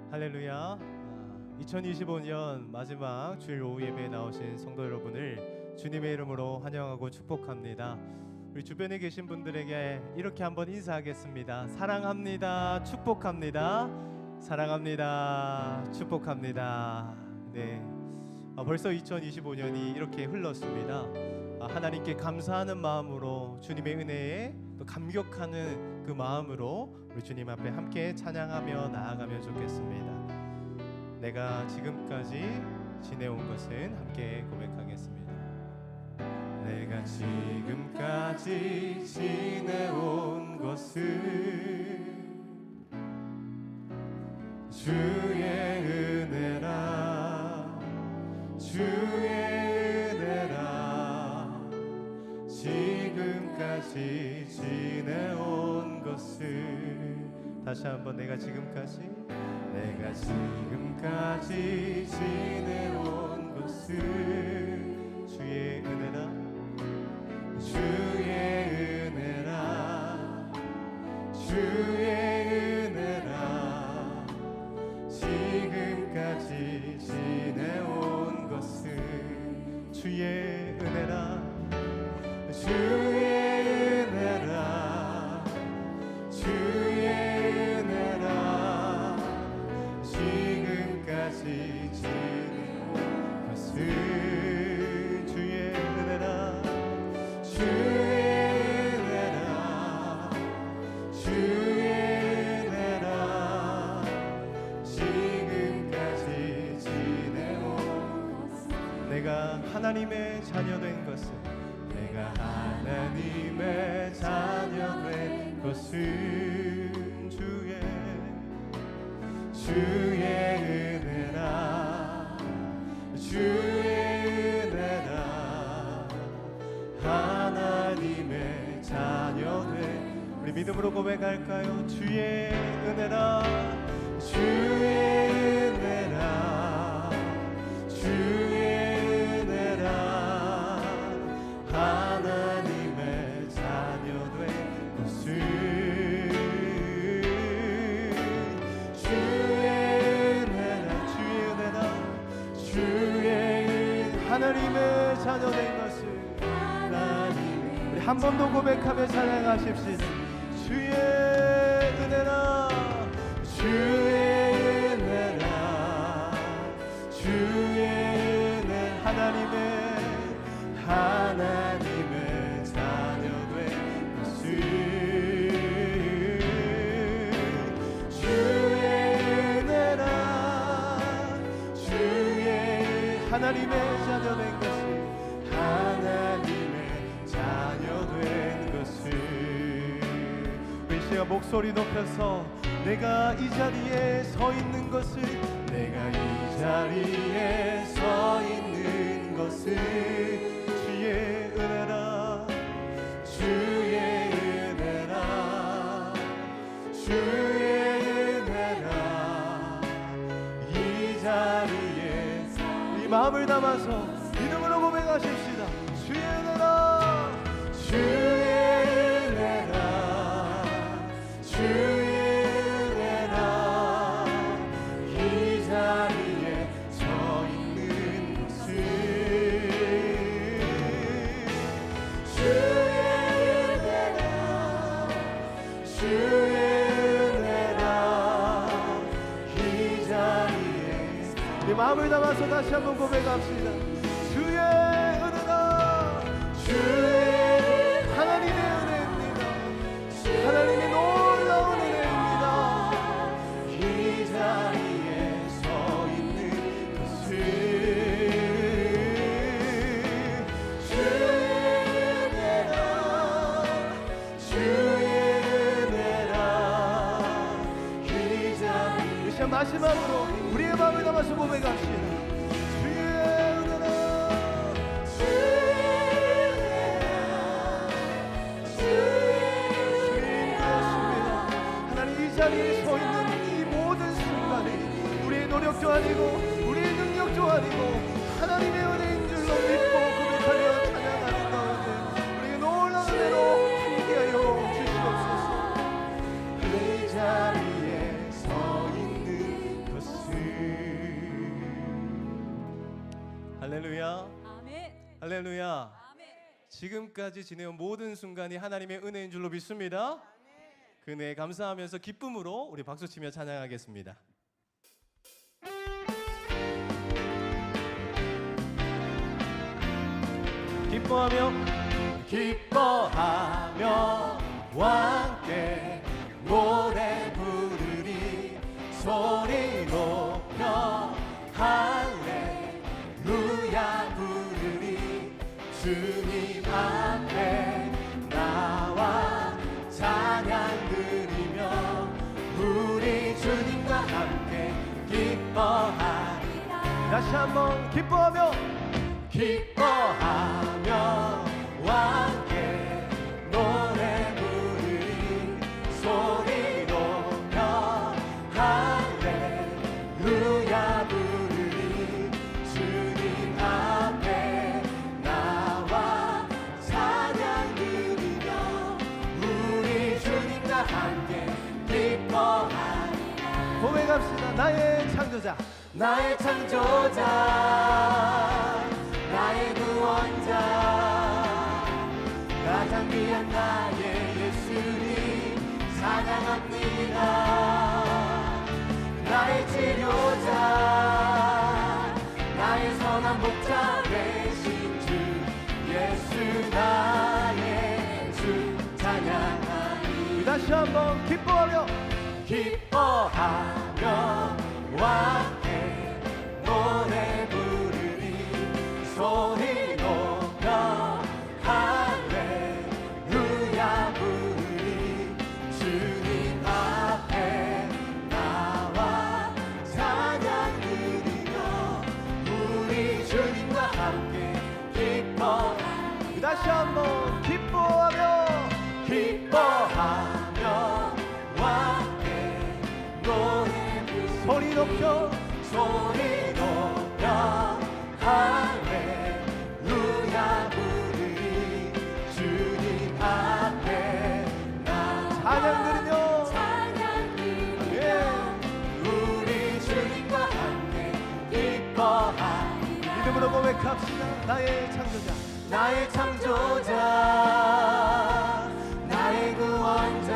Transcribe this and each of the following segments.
할렐루야. 2025년 마지막 주일 오후 예배에 나오신 성도 여러분을 주님의 이름으로 환영하고 축복합니다. 우리 주변에 계신 분들에게 이렇게 한번 인사하겠습니다. 사랑합니다. 축복합니다. 사랑합니다. 축복합니다. 네. 벌써 2025년이 이렇게 흘렀습니다. 하나님께 감사하는 마음으로 주님의 은혜에 또 감격하는 그 마음으로 우리 주님 앞에 함께 찬양하며 나아가면 좋겠습니다. 내가 지금까지 지내온 것은 함께 고백하겠습니다. 내가 지금까지 지내온 것은 주의 은혜라, 주의 은혜라. 지금까지 지내온 것은, 다시 한번 내가 지금까지 지내온 것은 주의 은혜라, 주의 은혜라, 주의 은혜라. 지금까지 지내온 것은 주의 은혜라, 주의 은혜라, 주의 은혜라. 지금까지 지내온 것은 주의 은혜라, 주의 은혜라, 주의 은혜라. 지금까지 지내온 것은, 내가 하나님의 자녀된 것은, 내가 하나님의 자녀된 것은 주의 은혜라, 주의 은혜라. 하나님의 자녀된, 우리 믿음으로 고백할까요? 주의 은혜라, 주의 은혜라, 주의 은혜라. 하나님의 자녀된 것은 하나님의 자녀된 것을, 우리 한 번 더 고백하며 찬양하십시다. 주의 은혜라, 주의 은혜라, 주의 은혜. 하나님의 자녀된 것을 주의 은혜라, 하나님의 자녀된 것을, 하나님의 자녀된 것을. 우리 시간 목소리 높여서 내가 이 자리에 서 있는 것을, 내가 이 자리에 서 있는 것을 주의 은혜라, 주의 은혜라, 주의 은혜라. 이 자리에 마음을 담아서 믿음으로 고백하십시다. 주의 은혜라, 주의 은혜라, 주의 은혜라. 이 자리에 서 있는 것을 주의 은혜라, 주의 은혜라. 이 자리에 내 마음을 담아서 다시 한번 고백합시다. 주의 은혜라, 주의 하나님의 은혜입니다. 하나님의 놀라운 은혜입니다. 이 자리에 서 있는 것을 주의 은혜라, 주의 은혜라. 이 자리, 이 시간 마지막으로 우리의 마음을 담아서 고백합시다. 주의 은혜라, 주의 은혜라, 주였습니다. 하나님, 이 자리에 서 있는 이 모든 순간이 우리의 노력도 아니고 우리의 능력도 아니고 하나님의 은혜인 줄로 믿고 고백하며 찬양하는 가운데 우리의 놀라운 은혜로 함께하여 주시옵소서. 이 자리에 서 있는 것은 할렐루야. 아멘. 할렐루야. 아멘. 지금까지 지내온 모든 순간이 하나님의 은혜인 줄로 믿습니다. 그 은혜에 감사하면서 기쁨으로 우리 박수치며 찬양하겠습니다. 기뻐하며 함께 노래 부르리 소리 높여 할렐루야 부르리 주님 앞에 나와 찬양 드리며 우리 주님과 함께 기뻐하리라. 다시 한번 기뻐하며 함께 노래 부르리 소리 높여 할렐루야 부르리 주님 앞에 나와 찬양 드리며 우리 주님과 함께 기뻐하리라. 고백합시다. 나의 창조자 나의 구원자 가장 귀한 나의 예수님 찬양합니다. 나의 치료자 나의 선한 목자 되신 주 예수 나의 주 찬양하리. 다시 한번 기뻐하며 함께 노래 부르리 소리 높여 할렐루야 부르리 주님 앞에 나와 찬양 드리며 우리 주님과 함께 기뻐하리. 다시 한번 기뻐하며 함께 노래 부르리 소리 높여 할렐루야 부르리 주님 앞에 나 찬양 드리며 우리 주님과 함께 기뻐하리. 믿음으로 고백합시다. 나의 창조자 나의 구원자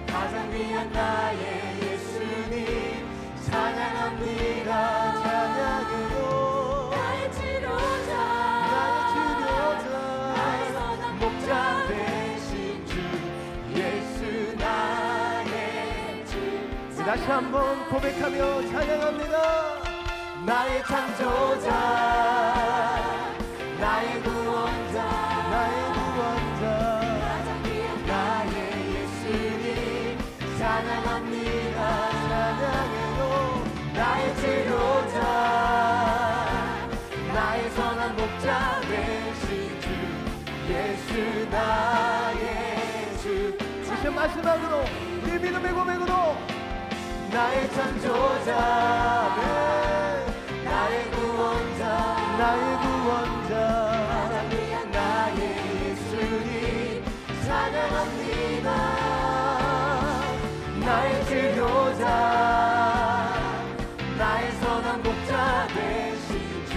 가장 귀한 나의 예수님 찬양합니다. 찬양으로 나의 치료자 나의 선한 목자 되신 주 예수 나의 주. 다시 한번 고백하며 찬양합니다. 나의 창조자 나의 구원자 가장 귀한 나의 예수님 찬양합니다. 찬양으로 나의 치료자 나의 선한 목자 되신 주 예수 나의 주. 이제 마지막으로 우리 믿음의 고백으로 나의 창조자 나의 구원자 가장 귀한 나의 예수님 찬양합니다. 나의 치료자 나의 선한 목자 되신 주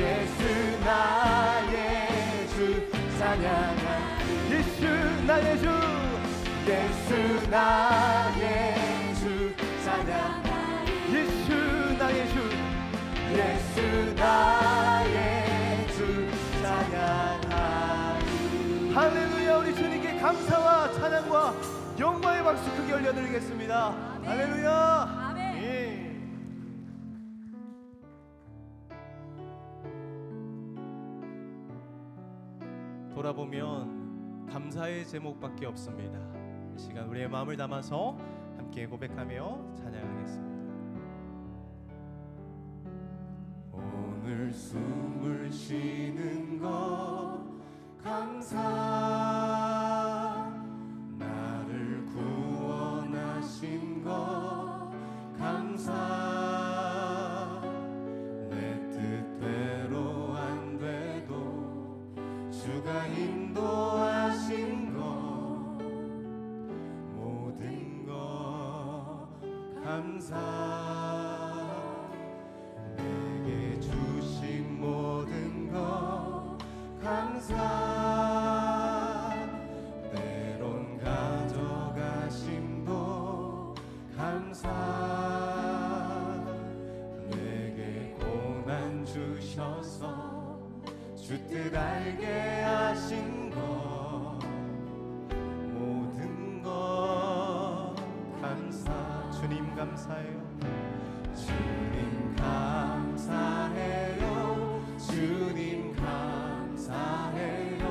예수 나의 주 찬양하리. 예수 나의 주 예수 나의 주 찬양하리. 예수 나의 주 예수 나의 주 찬양하리. 할렐루야. 우리 주님께 감사와 찬양과 영광의 박수 크게 올려드리겠습니다. 아멘. 할렐루야. 아멘. 예. 돌아보면 감사의 제목밖에 없습니다. 이 시간 우리의 마음을 담아서 함께 고백하며 찬양하겠습니다. 오늘 숨을 쉬는 것 감사 나를 구원하신 것 감사 내 뜻대로 안 돼도 주가 인도하신 것 모든 것 감사 내게 주셔서 주 뜻 알게 하신 것 모든 것 감사. 주님 감사해요. 주님 감사해요. 주님 감사해요.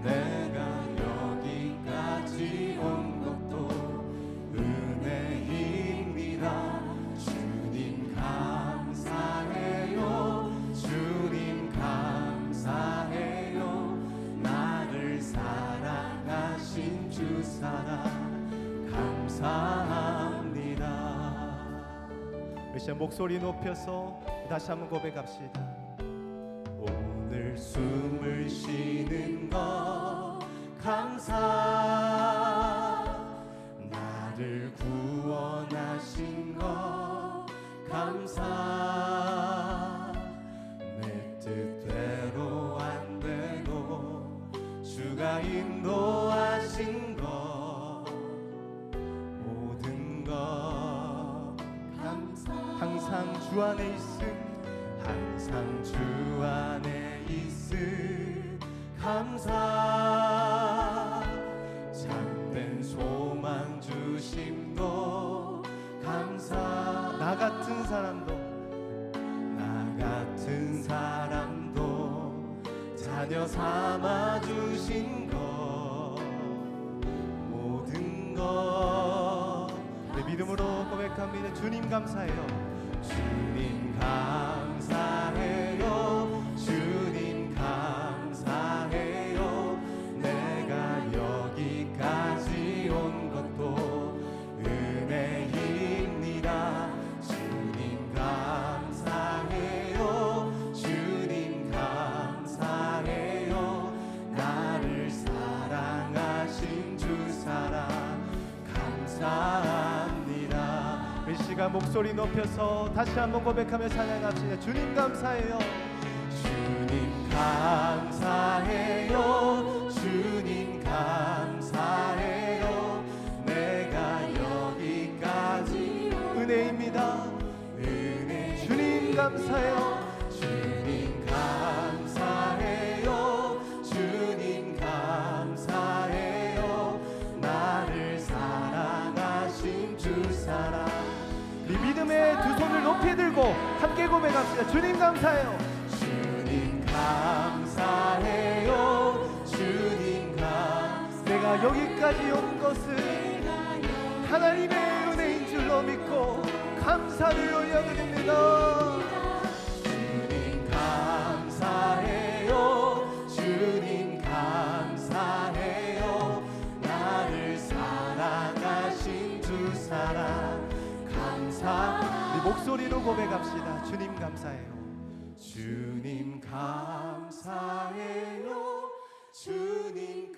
내가 여기까지 온 것도 은혜입니다. 주님 감사해요. 주님 감사해요. 나를 사랑하신 주 사랑 감사합니다. 이제 목소리 높여서 다시 한번 고백합시다. 오늘 숨을 쉬는 것 감사. 나를 구원하신 것 감사. 내 뜻대로 안 되고 주가 인도하신 것 모든 것 감사. 항상 주 안에 있음, 항상 주 안에 있음 감사. 참된 소망 주심도 감사. 나 같은 사람도 자녀 삼아 주신 것 모든 것. 내 믿음으로 고백합니다. 주님 감사해요. 주님 감사해요. 주님 감사해요. 내가 여기까지 온 것도 은혜입니다. 주님 감사해요. 주님 감사해요. 나를 사랑하신 주 사랑 감사합니다. 이 시간 목소리 높여서 다시 한번 고백하며 찬양합시다. 주님 감사해요. 주님 감사해요. 주님 감사해요. 내가 여기까지 은혜입니다. 은혜. 주님 감사해요. 주님 감사해요. 주님 감사해요. 나를 사랑하신 주 사랑. 이 믿음의 두 손을 높이 들고 함께 고백합시다. 주님 감사해요. 주님 감사해요. 주님 감사해요. 내가 여기까지 온 것은 하나님의 은혜인 줄로 믿고 감사를 올려드립니다. 주님 감사해요. 주님 감사해요. 나를 사랑하신 주 사랑 감사. 우리 목소리로 고백합시다. 주님 감사해요. 주님 감사해요. 주님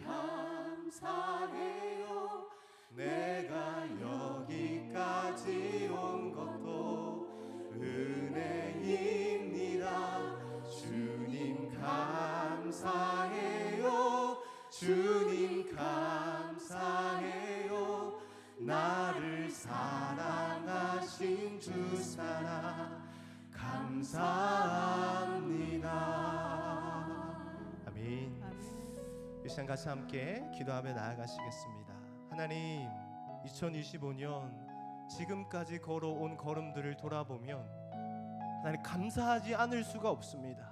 감사해요. 내가 여기까지 온 것도 은혜입니다. 주님 감사해요. 주님 감사해요. 나를 사랑하신 주 사랑 감사합니다. 아멘. 이 시간 같이 함께 기도하며 나아가시겠습니다. 하나님, 2025년 지금까지 걸어온 걸음들을 돌아보면 하나님 감사하지 않을 수가 없습니다.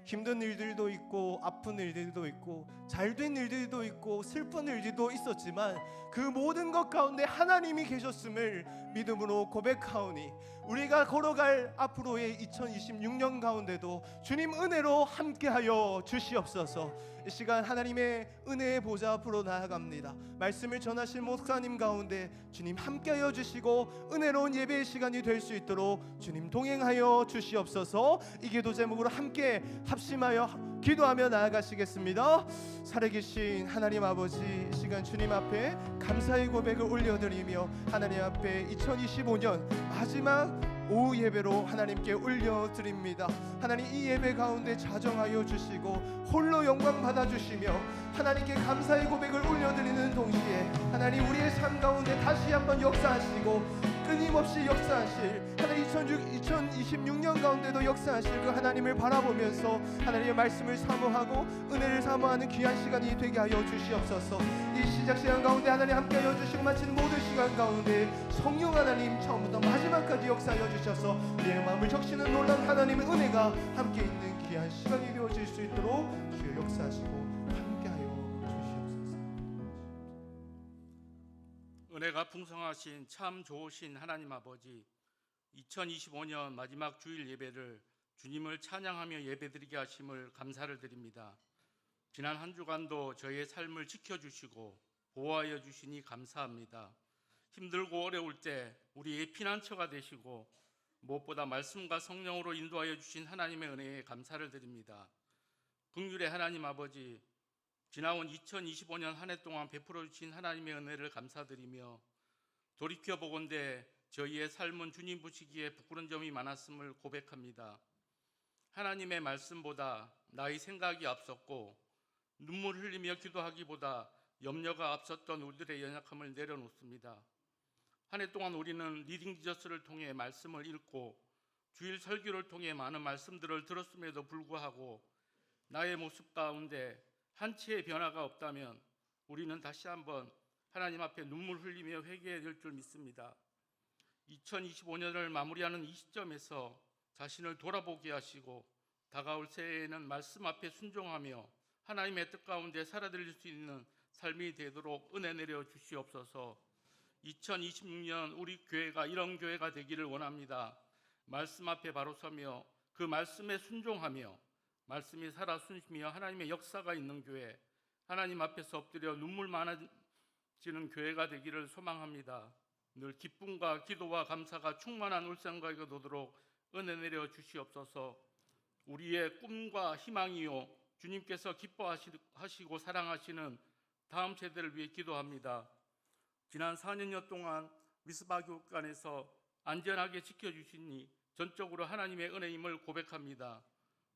힘든 일들도 있고 아픈 일들도 있고 잘된 일들도 있고 슬픈 일들도 있었지만 그 모든 것 가운데 하나님이 계셨음을 믿음으로 고백하오니 우리가 걸어갈 앞으로의 2026년 가운데도 주님 은혜로 함께하여 주시옵소서. 이 시간 하나님의 은혜의 보좌 앞으로 나아갑니다. 말씀을 전하실 목사님 가운데 주님 함께하여 주시고 은혜로운 예배의 시간이 될 수 있도록 주님 동행하여 주시옵소서. 이 기도 제목으로 함께 합심하여 기도하며 나아가시겠습니다. 살아계신 하나님 아버지, 이 시간 주님 앞에 감사의 고백을 올려드리며 하나님 앞에 2025년 마지막 오후 예배로 하나님께 올려드립니다. 하나님, 이 예배 가운데 자정하여 주시고 홀로 영광 받아주시며 하나님께 감사의 고백을 올려드리는 동시에 하나님 우리의 삶 가운데 다시 한번 역사하시고 끊임없이 역사하실 하나님 올해 2026년 가운데도 역사하실 그 하나님을 바라보면서 하나님의 말씀을 사모하고 은혜를 사모하는 귀한 시간이 되게 하여 주시옵소서. 이 시작 시간 가운데 하나님 함께하여 주시고 마치는 모든 시간 가운데 성령 하나님 처음부터 마지막까지 역사하여 주셔서 우리의 마음을 적시는 놀라운 하나님의 은혜가 함께 있는 귀한 시간이 되어질 수 있도록 주여 역사하시고 함께하여 주시옵소서. 은혜가 풍성하신 참 좋으신 하나님 아버지, 2025년 마지막 주일 예배를 주님을 찬양하며 예배드리게 하심을 감사를 드립니다. 지난 한 주간도 저의 삶을 지켜주시고 보호하여 주시니 감사합니다. 힘들고 어려울 때 우리의 피난처가 되시고 무엇보다 말씀과 성령으로 인도하여 주신 하나님의 은혜에 감사를 드립니다. 긍휼의 하나님 아버지, 지나온 2025년 한 해 동안 베풀어 주신 하나님의 은혜를 감사드리며 돌이켜보건대 저희의 삶은 주님 보시기에 부끄러운 점이 많았음을 고백합니다. 하나님의 말씀보다 나의 생각이 앞섰고 눈물 흘리며 기도하기보다 염려가 앞섰던 우리들의 연약함을 내려놓습니다. 한 해 동안 우리는 리딩 지저스를 통해 말씀을 읽고 주일 설교를 통해 많은 말씀들을 들었음에도 불구하고 나의 모습 가운데 한치의 변화가 없다면 우리는 다시 한번 하나님 앞에 눈물 흘리며 회개해야 될 줄 믿습니다. 2025년을 마무리하는 이 시점에서 자신을 돌아보게 하시고 다가올 새해에는 말씀 앞에 순종하며 하나님의 뜻 가운데 살아들일 수 있는 삶이 되도록 은혜 내려 주시옵소서. 2026년 우리 교회가 이런 교회가 되기를 원합니다. 말씀 앞에 바로 서며 그 말씀에 순종하며 말씀이 살아 숨쉬며 하나님의 역사가 있는 교회, 하나님 앞에서 엎드려 눈물 많아지는 교회가 되기를 소망합니다. 늘 기쁨과 기도와 감사가 충만한 울산교회가 되도록 은혜 내려 주시옵소서. 우리의 꿈과 희망이요 주님께서 기뻐하시고 사랑하시는 다음 세대를 위해 기도합니다. 지난 4년여 동안 미스바 교육관에서 안전하게 지켜주시니 전적으로 하나님의 은혜임을 고백합니다.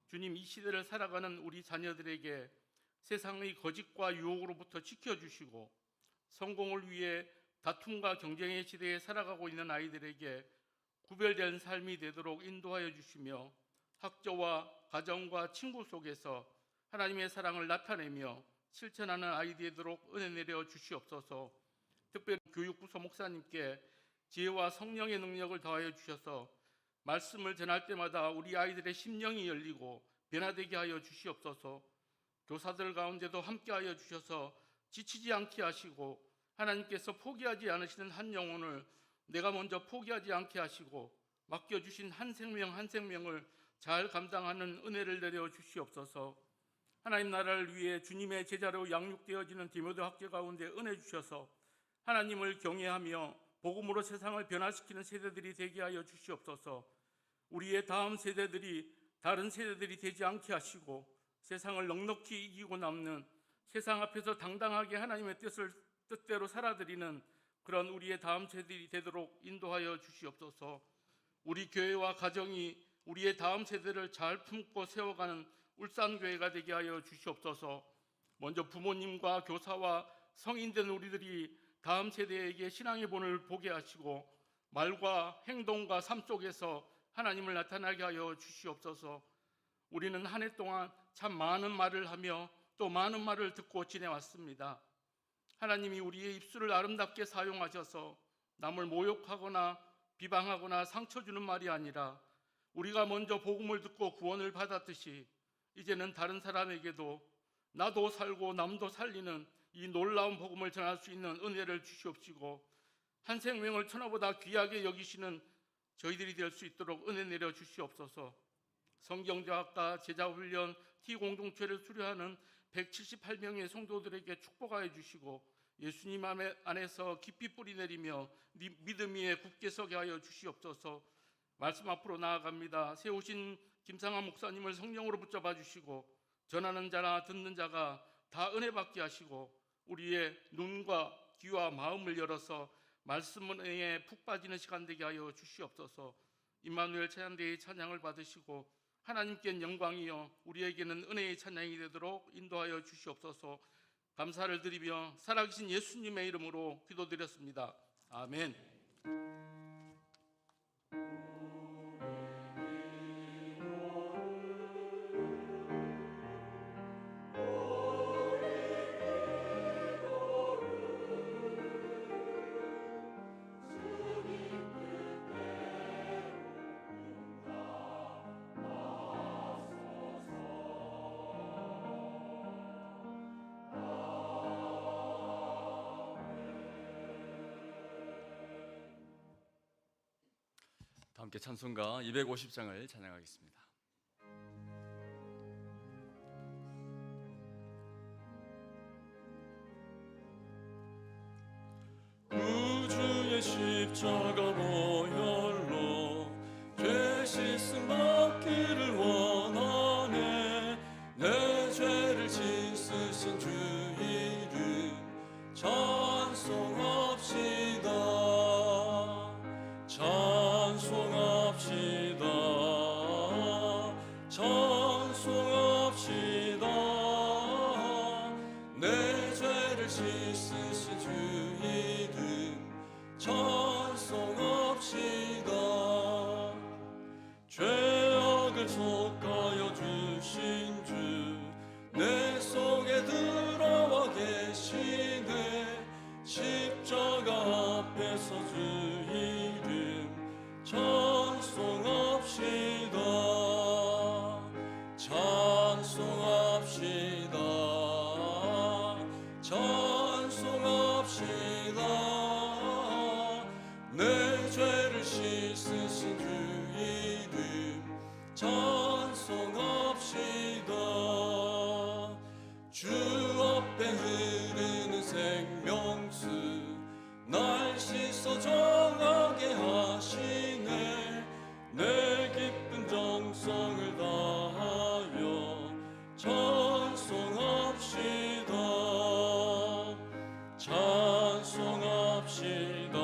주님, 이 시대를 살아가는 우리 자녀들에게 세상의 거짓과 유혹으로부터 지켜주시고 성공을 위해 다툼과 경쟁의 시대에 살아가고 있는 아이들에게 구별된 삶이 되도록 인도하여 주시며 학교와 가정과 친구 속에서 하나님의 사랑을 나타내며 실천하는 아이들이 되도록 은혜 내려 주시옵소서. 특별히 교육부서 목사님께 지혜와 성령의 능력을 더하여 주셔서 말씀을 전할 때마다 우리 아이들의 심령이 열리고 변화되게 하여 주시옵소서. 교사들 가운데도 함께하여 주셔서 지치지 않게 하시고 하나님께서 포기하지 않으시는 한 영혼을 내가 먼저 포기하지 않게 하시고 맡겨주신 한 생명 한 생명을 잘 감당하는 은혜를 내려 주시옵소서. 하나님 나라를 위해 주님의 제자로 양육되어지는 디모데 학교 가운데 은혜 주셔서 하나님을 경외하며 복음으로 세상을 변화시키는 세대들이 되게 하여 주시옵소서. 우리의 다음 세대들이 다른 세대들이 되지 않게 하시고 세상을 넉넉히 이기고 남는, 세상 앞에서 당당하게 하나님의 뜻대로 살아드리는 그런 우리의 다음 세대들이 되도록 인도하여 주시옵소서. 우리 교회와 가정이 우리의 다음 세대를 잘 품고 세워가는 울산교회가 되게 하여 주시옵소서. 먼저 부모님과 교사와 성인된 우리들이 다음 세대에게 신앙의 본을 보게 하시고 말과 행동과 삶 속에서 하나님을 나타나게 하여 주시옵소서. 우리는 한 해 동안 참 많은 말을 하며 또 많은 말을 듣고 지내왔습니다. 하나님이 우리의 입술을 아름답게 사용하셔서 남을 모욕하거나 비방하거나 상처 주는 말이 아니라 우리가 먼저 복음을 듣고 구원을 받았듯이 이제는 다른 사람에게도 나도 살고 남도 살리는 이 놀라운 복음을 전할 수 있는 은혜를 주시옵시고 한 생명을 천하보다 귀하게 여기시는 저희들이 될 수 있도록 은혜 내려 주시옵소서. 성경대학과 제자훈련 T공동체를 수료하는 178명의 성도들에게 축복하여 주시고 예수님 안에서 깊이 뿌리 내리며 믿음 위에 굳게 서게 하여 주시옵소서. 말씀 앞으로 나아갑니다. 세우신 김상환 목사님을 성령으로 붙잡아 주시고 전하는 자나 듣는 자가 다 은혜 받게 하시고 우리의 눈과 귀와 마음을 열어서 말씀 은혜에 푹 빠지는 시간 되게 하여 주시옵소서. 임마누엘 찬양대의 찬양을 받으시고 하나님께는 영광이요 우리에게는 은혜의 찬양이 되도록 인도하여 주시옵소서. 감사를 드리며 살아계신 예수님의 이름으로 기도드렸습니다. 아멘. 함께 찬송가 250장을 찬양하겠습니다. 구주의 십자가 보혈로 죄 씻음 받기를 원하네. 내 죄를 씻으신 주 이름 찬송합시다. 찬송합시다. 찬송합시다. 내 죄를 씻으신 주 이름 찬송합시다. 죄악을 속하여 주신 주 내 속에 들어와 계시네. 십자가 앞에서 주 이름 찬송합시다. 찬송합시다. 찬송합시다. 내 죄를 씻으신 주 이름 찬송합시다. 주 앞에 흐르는 생명수 날 씻어 정하게 하시네. 내 기쁜 정성을 다하여 찬송합시다. 찬송합시다.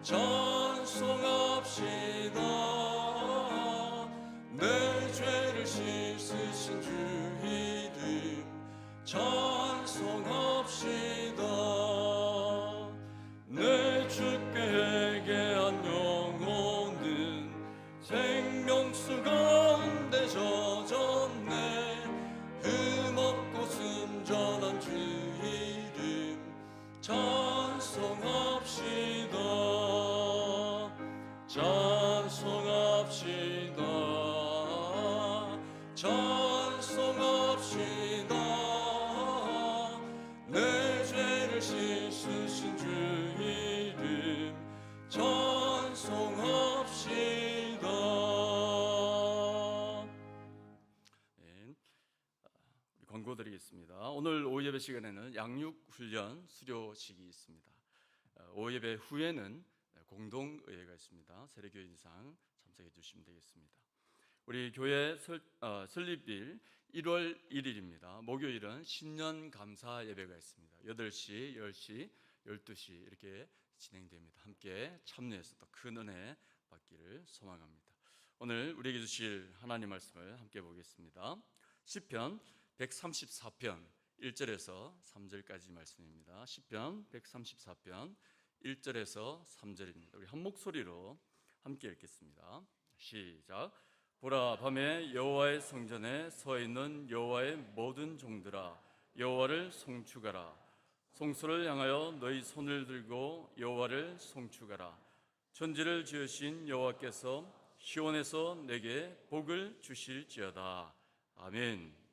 찬송합시다. 내 죄를 씻으신 주 이름 찬송합시다. 내 주께 회개한 영혼은 생명수 가운데 젖었네. 흠없고 순전한 주 이름 찬송합시다. 찬송합시다. 찬송합시다. 내 죄를 씻으신 주 이름 찬송합시다. 네, 우리 광고 드리겠습니다. 오늘 오후 예배 시간에는 양육 훈련 수료식이 있습니다. 오후 예배 후에는 공동의회가 있습니다. 세례교인상 참석해 주시면 되겠습니다. 우리 교회 설립일 1월 1일입니다. 목요일은 신년 감사 예배가 있습니다. 8시, 10시, 12시 이렇게 진행됩니다. 함께 참여해서 더 큰 은혜 받기를 소망합니다. 오늘 우리에게 주실 하나님 말씀을 함께 보겠습니다. 시편 134편 1절에서 3절까지 말씀입니다. 시편 134편 1절에서 3절입니다. 우리 한 목소리로 함께 읽겠습니다. 시작. 보라, 밤에 여호와의 성전에 서 있는 여호와의 모든 종들아, 여호와를 송축하라. 송수를 향하여 너희 손을 들고 여호와를 송축하라. 천지를 지으신 여호와께서 시온에서 내게 복을 주실지어다. 아멘.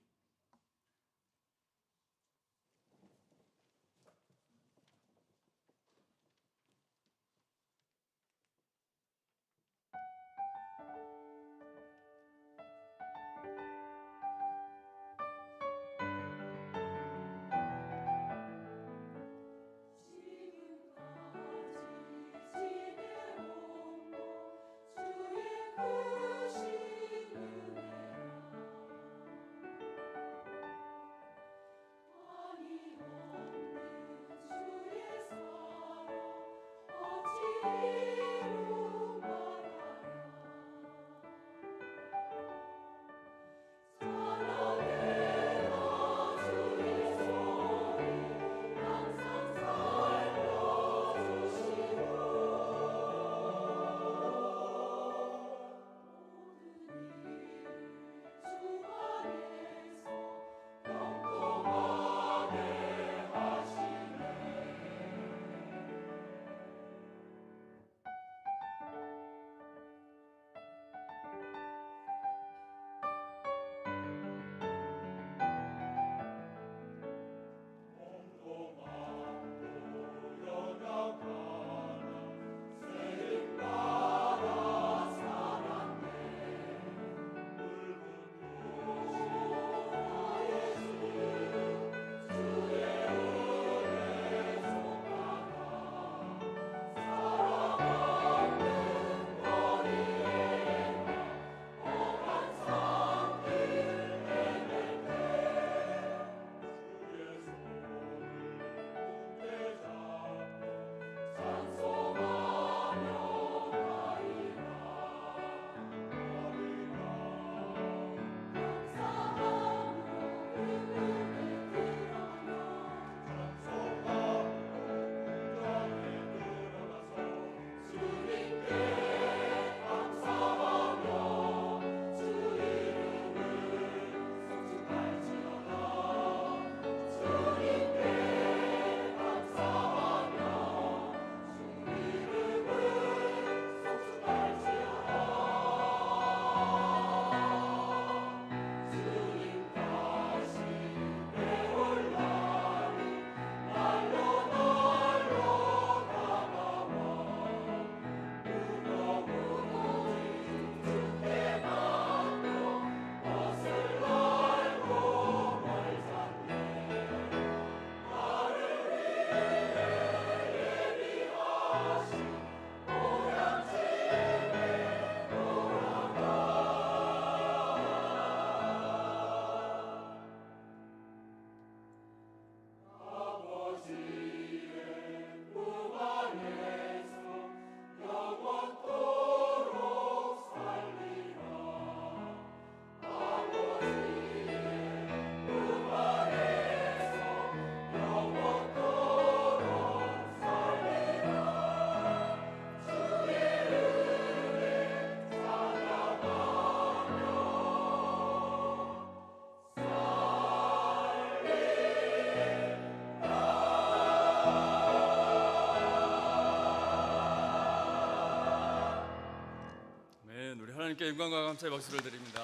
하나님께 영광과 감사의 박수를 드립니다.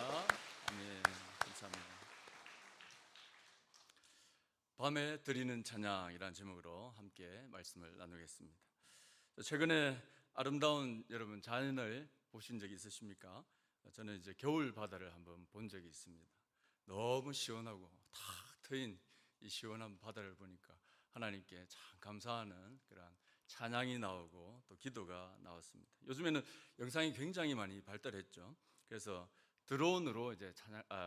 아멘. 감사합니다. 밤에 드리는 찬양이라는 제목으로 함께 말씀을 나누겠습니다. 최근에 아름다운 여러분 자연을 보신 적이 있으십니까? 저는 이제 겨울 바다를 한번 본 적이 있습니다. 너무 시원하고 탁 트인 이 시원한 바다를 보니까 하나님께 참 감사하는 그런 찬양이 나오고 또 기도가 나왔습니다. 요즘에는 영상이 굉장히 많이 발달했죠. 그래서 드론으로 이제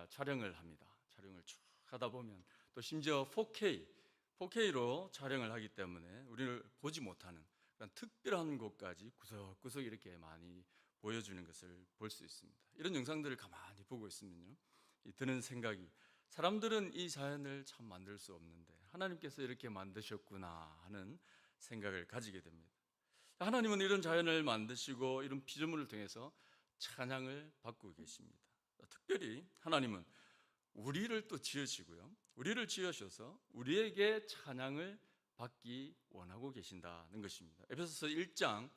촬영을 합니다. 촬영을 쭉 하다 보면 또 심지어 4K로 촬영을 하기 때문에 우리를 보지 못하는 그런 특별한 곳까지 구석구석 이렇게 많이 보여주는 것을 볼 수 있습니다. 이런 영상들을 가만히 보고 있으면요, 드는 생각이, 사람들은 이 자연을 참 만들 수 없는데 하나님께서 이렇게 만드셨구나 하는 생각을 가지게 됩니다. 하나님은 이런 자연을 만드시고 이런 피조물을 통해서 찬양을 받고 계십니다. 특별히 하나님은 우리를 또 지으시고요, 우리를 지으셔서 우리에게 찬양을 받기 원하고 계신다는 것입니다. 에베소서 1장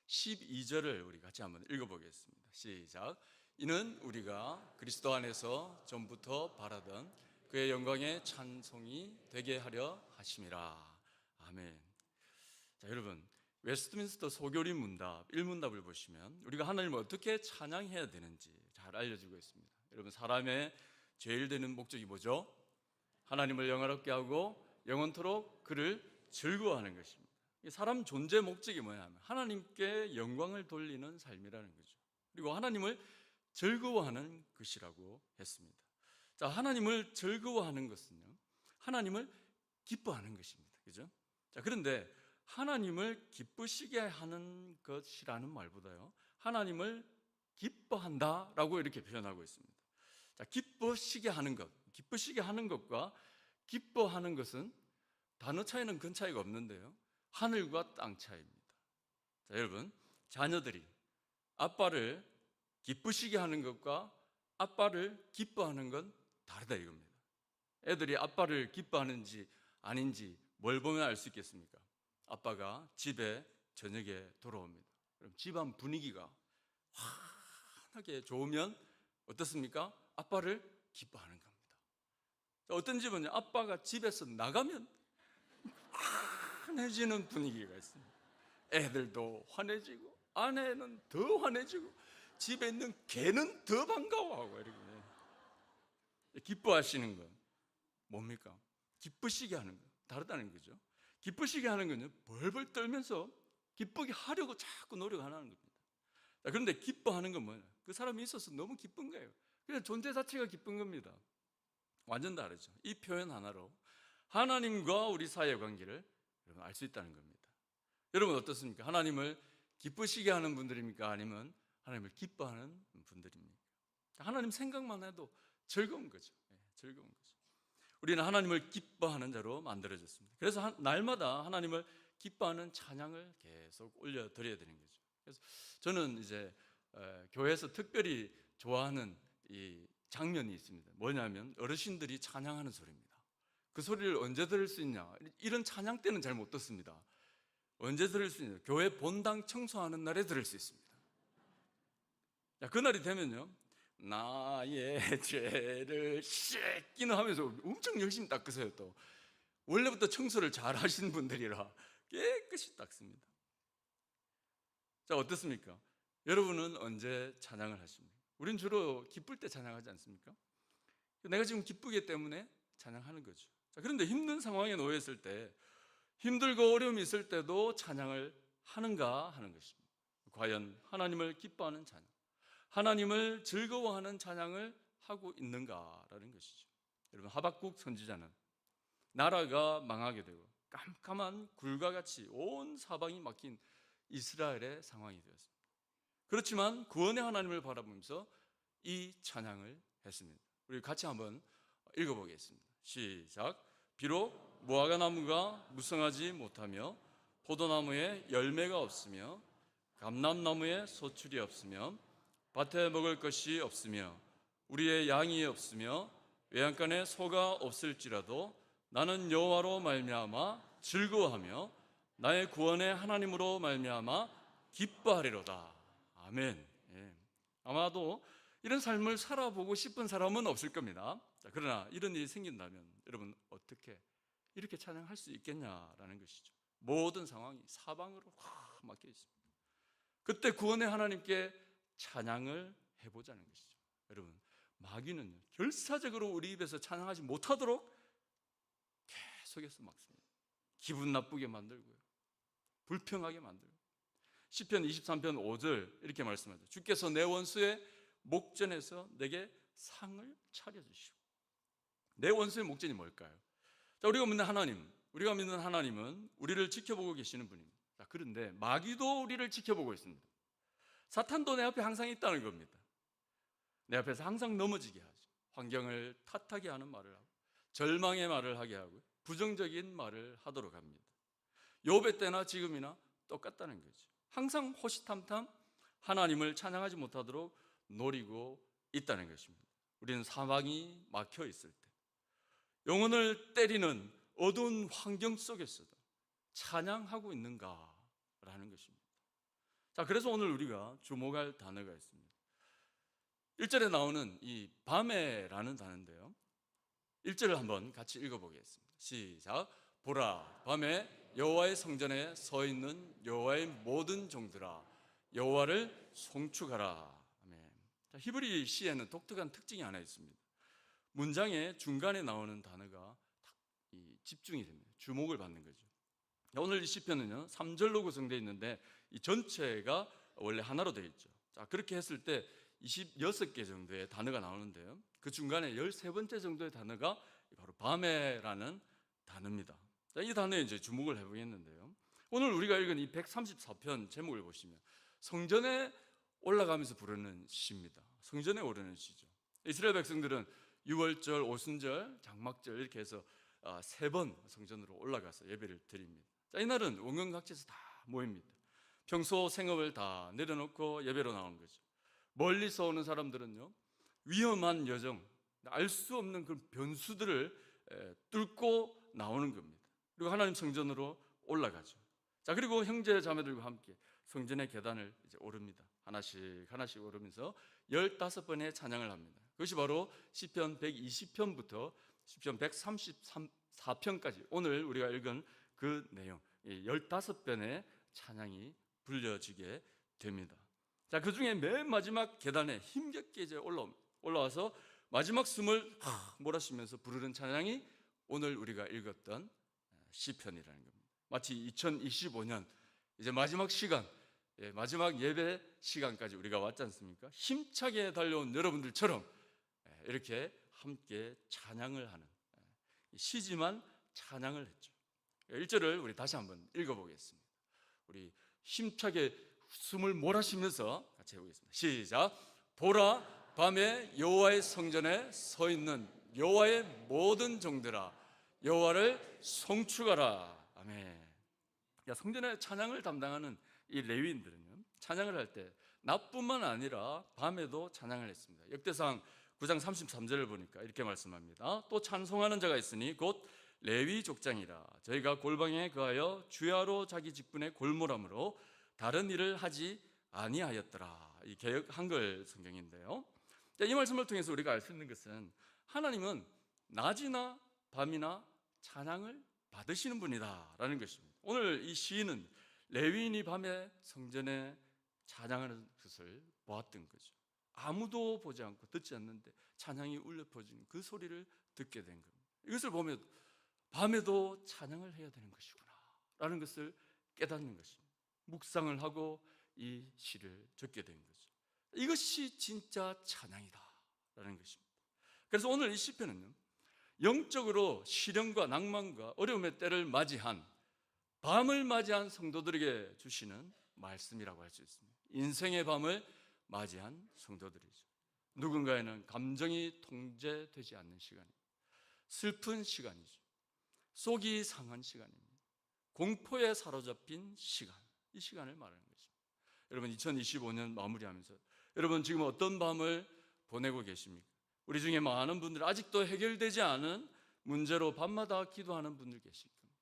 12절을 우리 같이 한번 읽어보겠습니다. 시작. 이는 우리가 그리스도 안에서 전부터 바라던 그의 영광의 찬송이 되게 하려 하심이라. 아멘. 자, 여러분, 웨스트민스터 소교리 문답 1문답을 보시면 우리가 하나님을 어떻게 찬양해야 되는지 잘 알려주고 있습니다. 여러분, 사람의 제일 되는 목적이 뭐죠? 하나님을 영화롭게 하고 영원토록 그를 즐거워하는 것입니다. 사람 존재 목적이 뭐냐면 하나님께 영광을 돌리는 삶이라는 거죠. 그리고 하나님을 즐거워하는 것이라고 했습니다. 자, 하나님을 즐거워하는 것은요, 하나님을 기뻐하는 것입니다. 그죠? 자, 그런데 하나님을 기쁘시게 하는 것이라는 말보다요, 하나님을 기뻐한다라고 이렇게 표현하고 있습니다. 자, 기쁘시게 하는 것과 기뻐하는 것은 단어 차이는 큰 차이가 없는데요, 하늘과 땅 차이입니다. 자, 여러분, 자녀들이 아빠를 기쁘시게 하는 것과 아빠를 기뻐하는 건 다르다 이겁니다. 애들이 아빠를 기뻐하는지 아닌지 뭘 보면 알 수 있겠습니까? 아빠가 집에 저녁에 돌아옵니다. 그럼 집안 분위기가 환하게 좋으면 어떻습니까? 아빠를 기뻐하는 겁니다. 어떤 집은요, 아빠가 집에서 나가면 환해지는 분위기가 있습니다. 애들도 환해지고 아내는 더 환해지고 집에 있는 개는 더 반가워하고 이렇게. 기뻐하시는 건 뭡니까? 기쁘시게 하는 거 다르다는 거죠. 기쁘시게 하는 건요, 벌벌 떨면서 기쁘게 하려고 자꾸 노력하는 겁니다. 자, 그런데 기뻐하는 건 뭐냐? 그 사람이 있어서 너무 기쁜 거예요. 그냥 존재 자체가 기쁜 겁니다. 완전 다르죠. 이 표현 하나로 하나님과 우리 사이의 관계를 여러분 알 수 있다는 겁니다. 여러분 어떻습니까? 하나님을 기쁘시게 하는 분들입니까? 아니면 하나님을 기뻐하는 분들입니까? 하나님 생각만 해도 즐거운 거죠. 즐거운 거죠. 우리는 하나님을 기뻐하는 자로 만들어졌습니다. 그래서 날마다 하나님을 기뻐하는 찬양을 계속 올려드려야 되는 거죠. 그래서 저는 이제 교회에서 특별히 좋아하는 이 장면이 있습니다. 뭐냐면 어르신들이 찬양하는 소리입니다. 그 소리를 언제 들을 수 있냐? 이런 찬양 때는 잘 못 듣습니다. 언제 들을 수 있냐? 교회 본당 청소하는 날에 들을 수 있습니다. 자, 그날이 되면요, 나의 죄를 씻기는 하면서 엄청 열심히 닦으세요. 또 원래부터 청소를 잘 하시는 분들이라 깨끗이 닦습니다. 자, 어떻습니까? 여러분은 언제 찬양을 하십니까? 우린 주로 기쁠 때 찬양하지 않습니까? 내가 지금 기쁘기 때문에 찬양하는 거죠. 자, 그런데 힘든 상황에 놓여 있을 때, 힘들고 어려움이 있을 때도 찬양을 하는가 하는 것입니다. 과연 하나님을 기뻐하는 찬양, 하나님을 즐거워하는 찬양을 하고 있는가라는 것이죠. 여러분, 하박국 선지자는 나라가 망하게 되고 깜깜한 굴과 같이 온 사방이 막힌 이스라엘의 상황이 되었습니다. 그렇지만 구원의 하나님을 바라보면서 이 찬양을 했습니다. 우리 같이 한번 읽어보겠습니다. 시작. 비록 무화과 나무가 무성하지 못하며 포도나무에 열매가 없으며 감람나무에 소출이 없으며 밭에 먹을 것이 없으며 우리의 양이 없으며 외양간에 소가 없을지라도 나는 여호와로 말미암아 즐거워하며 나의 구원의 하나님으로 말미암아 기뻐하리로다. 아멘. 예. 아마도 이런 삶을 살아보고 싶은 사람은 없을 겁니다. 자, 그러나 이런 일이 생긴다면 여러분 어떻게 이렇게 찬양할 수 있겠냐라는 것이죠. 모든 상황이 사방으로 확 막혀 있습니다. 그때 구원의 하나님께 찬양을 해보자는 것이죠. 여러분, 마귀는 결사적으로 우리 입에서 찬양하지 못하도록 계속해서 막습니다. 기분 나쁘게 만들고요, 불평하게 만들고. 시편 23편 5절 이렇게 말씀하죠. 주께서 내 원수의 목전에서 내게 상을 차려주시고. 내 원수의 목전이 뭘까요? 자, 우리가 믿는 하나님은 우리를 지켜보고 계시는 분입니다. 자, 그런데 마귀도 우리를 지켜보고 있습니다. 사탄도 내 앞에 항상 있다는 겁니다. 내 앞에서 항상 넘어지게 하죠. 환경을 탓하게 하는 말을 하고, 절망의 말을 하게 하고, 부정적인 말을 하도록 합니다. 욥의 때나 지금이나 똑같다는 거죠. 항상 호시탐탐 하나님을 찬양하지 못하도록 노리고 있다는 것입니다. 우리는 사방이 막혀 있을 때, 영혼을 때리는 어두운 환경 속에서도 찬양하고 있는가라는 것입니다. 자, 그래서 오늘 우리가 주목할 단어가 있습니다. 1절에 나오는 이 밤에라는 단어인데요, 1절을 한번 같이 읽어보겠습니다. 시작. 보라, 밤에 여호와의 성전에 서 있는 여호와의 모든 종들아, 여호와를 송축하라. 아멘. 자, 히브리 시에는 독특한 특징이 하나 있습니다. 문장의 중간에 나오는 단어가 집중이 됩니다. 주목을 받는 거죠. 오늘 이 시편은요 3절로 구성되어 있는데 이 전체가 원래 하나로 되어 있죠. 자, 그렇게 했을 때 26개 정도의 단어가 나오는데요, 그 중간에 13번째 정도의 단어가 바로 밤에라는 단어입니다. 자, 이 단어에 이제 주목을 해보겠는데요, 오늘 우리가 읽은 이 134편 제목을 보시면 성전에 올라가면서 부르는 시입니다. 성전에 오르는 시죠. 이스라엘 백성들은 유월절, 오순절, 장막절 이렇게 해서 3번 성전으로 올라가서 예배를 드립니다. 자, 이날은 원근각지에서 다 모입니다. 평소 생업을 다 내려놓고 예배로 나오는 거죠. 멀리서 오는 사람들은요, 위험한 여정, 알 수 없는 그 변수들을 뚫고 나오는 겁니다. 그리고 하나님 성전으로 올라가죠. 자, 그리고 형제 자매들과 함께 성전의 계단을 이제 오릅니다. 하나씩 오르면서 15번의 찬양을 합니다. 그것이 바로 시편 120편부터 시편 134편까지 오늘 우리가 읽은 그 내용, 15번의 찬양이 불려지게 됩니다. 자, 그 중에 맨 마지막 계단에 힘겹게 이제 올라와서 마지막 숨을 몰아쉬면서 부르는 찬양이 오늘 우리가 읽었던 시편이라는 겁니다. 마치 2025년 이제 마지막 시간, 마지막 예배 시간까지 우리가 왔지 않습니까? 힘차게 달려온 여러분들처럼 이렇게 함께 찬양을 하는, 쉬지만 찬양을 했죠. 1절을 우리 다시 한번 읽어보겠습니다. 우리 힘차게 숨을 몰아쉬면서 같이 해보겠습니다. 시작. 보라, 밤에 여호와의 성전에 서 있는 여호와의 모든 종들아, 여호와를 송축하라. 아멘. 성전의 찬양을 담당하는 이 레위인들은요, 찬양을 할 때 낮뿐만 아니라 밤에도 찬양을 했습니다. 역대상 9장 33절을 보니까 이렇게 말씀합니다. 또 찬송하는 자가 있으니 곧 레위 족장이라. 저희가 골방에 거하여 주야로 자기 직분에 골몰함으로 다른 일을 하지 아니하였더라. 이 개역 한글 성경인데요, 이 말씀을 통해서 우리가 알 수 있는 것은 하나님은 낮이나 밤이나 찬양을 받으시는 분이다라는 것입니다. 오늘 이 시인은 레위인이 밤에 성전에 찬양하는 것을 보았던 거죠. 아무도 보지 않고 듣지 않는데 찬양이 울려 퍼지는 그 소리를 듣게 된 겁니다. 이것을 보면 밤에도 찬양을 해야 되는 것이구나 라는 것을 깨닫는 것입니다. 묵상을 하고 이 시를 적게 된 거죠. 이것이 진짜 찬양이다 라는 것입니다. 그래서 오늘 이 시편은요, 영적으로 시련과 낭만과 어려움의 때를 맞이한, 밤을 맞이한 성도들에게 주시는 말씀이라고 할 수 있습니다. 인생의 밤을 맞이한 성도들이죠. 누군가에는 감정이 통제되지 않는 시간입니다. 슬픈 시간이죠. 속이 상한 시간입니다. 공포에 사로잡힌 시간, 이 시간을 말하는 것입니다. 여러분, 2025년 마무리하면서 여러분 지금 어떤 밤을 보내고 계십니까? 우리 중에 많은 분들 아직도 해결되지 않은 문제로 밤마다 기도하는 분들 계실 겁니다.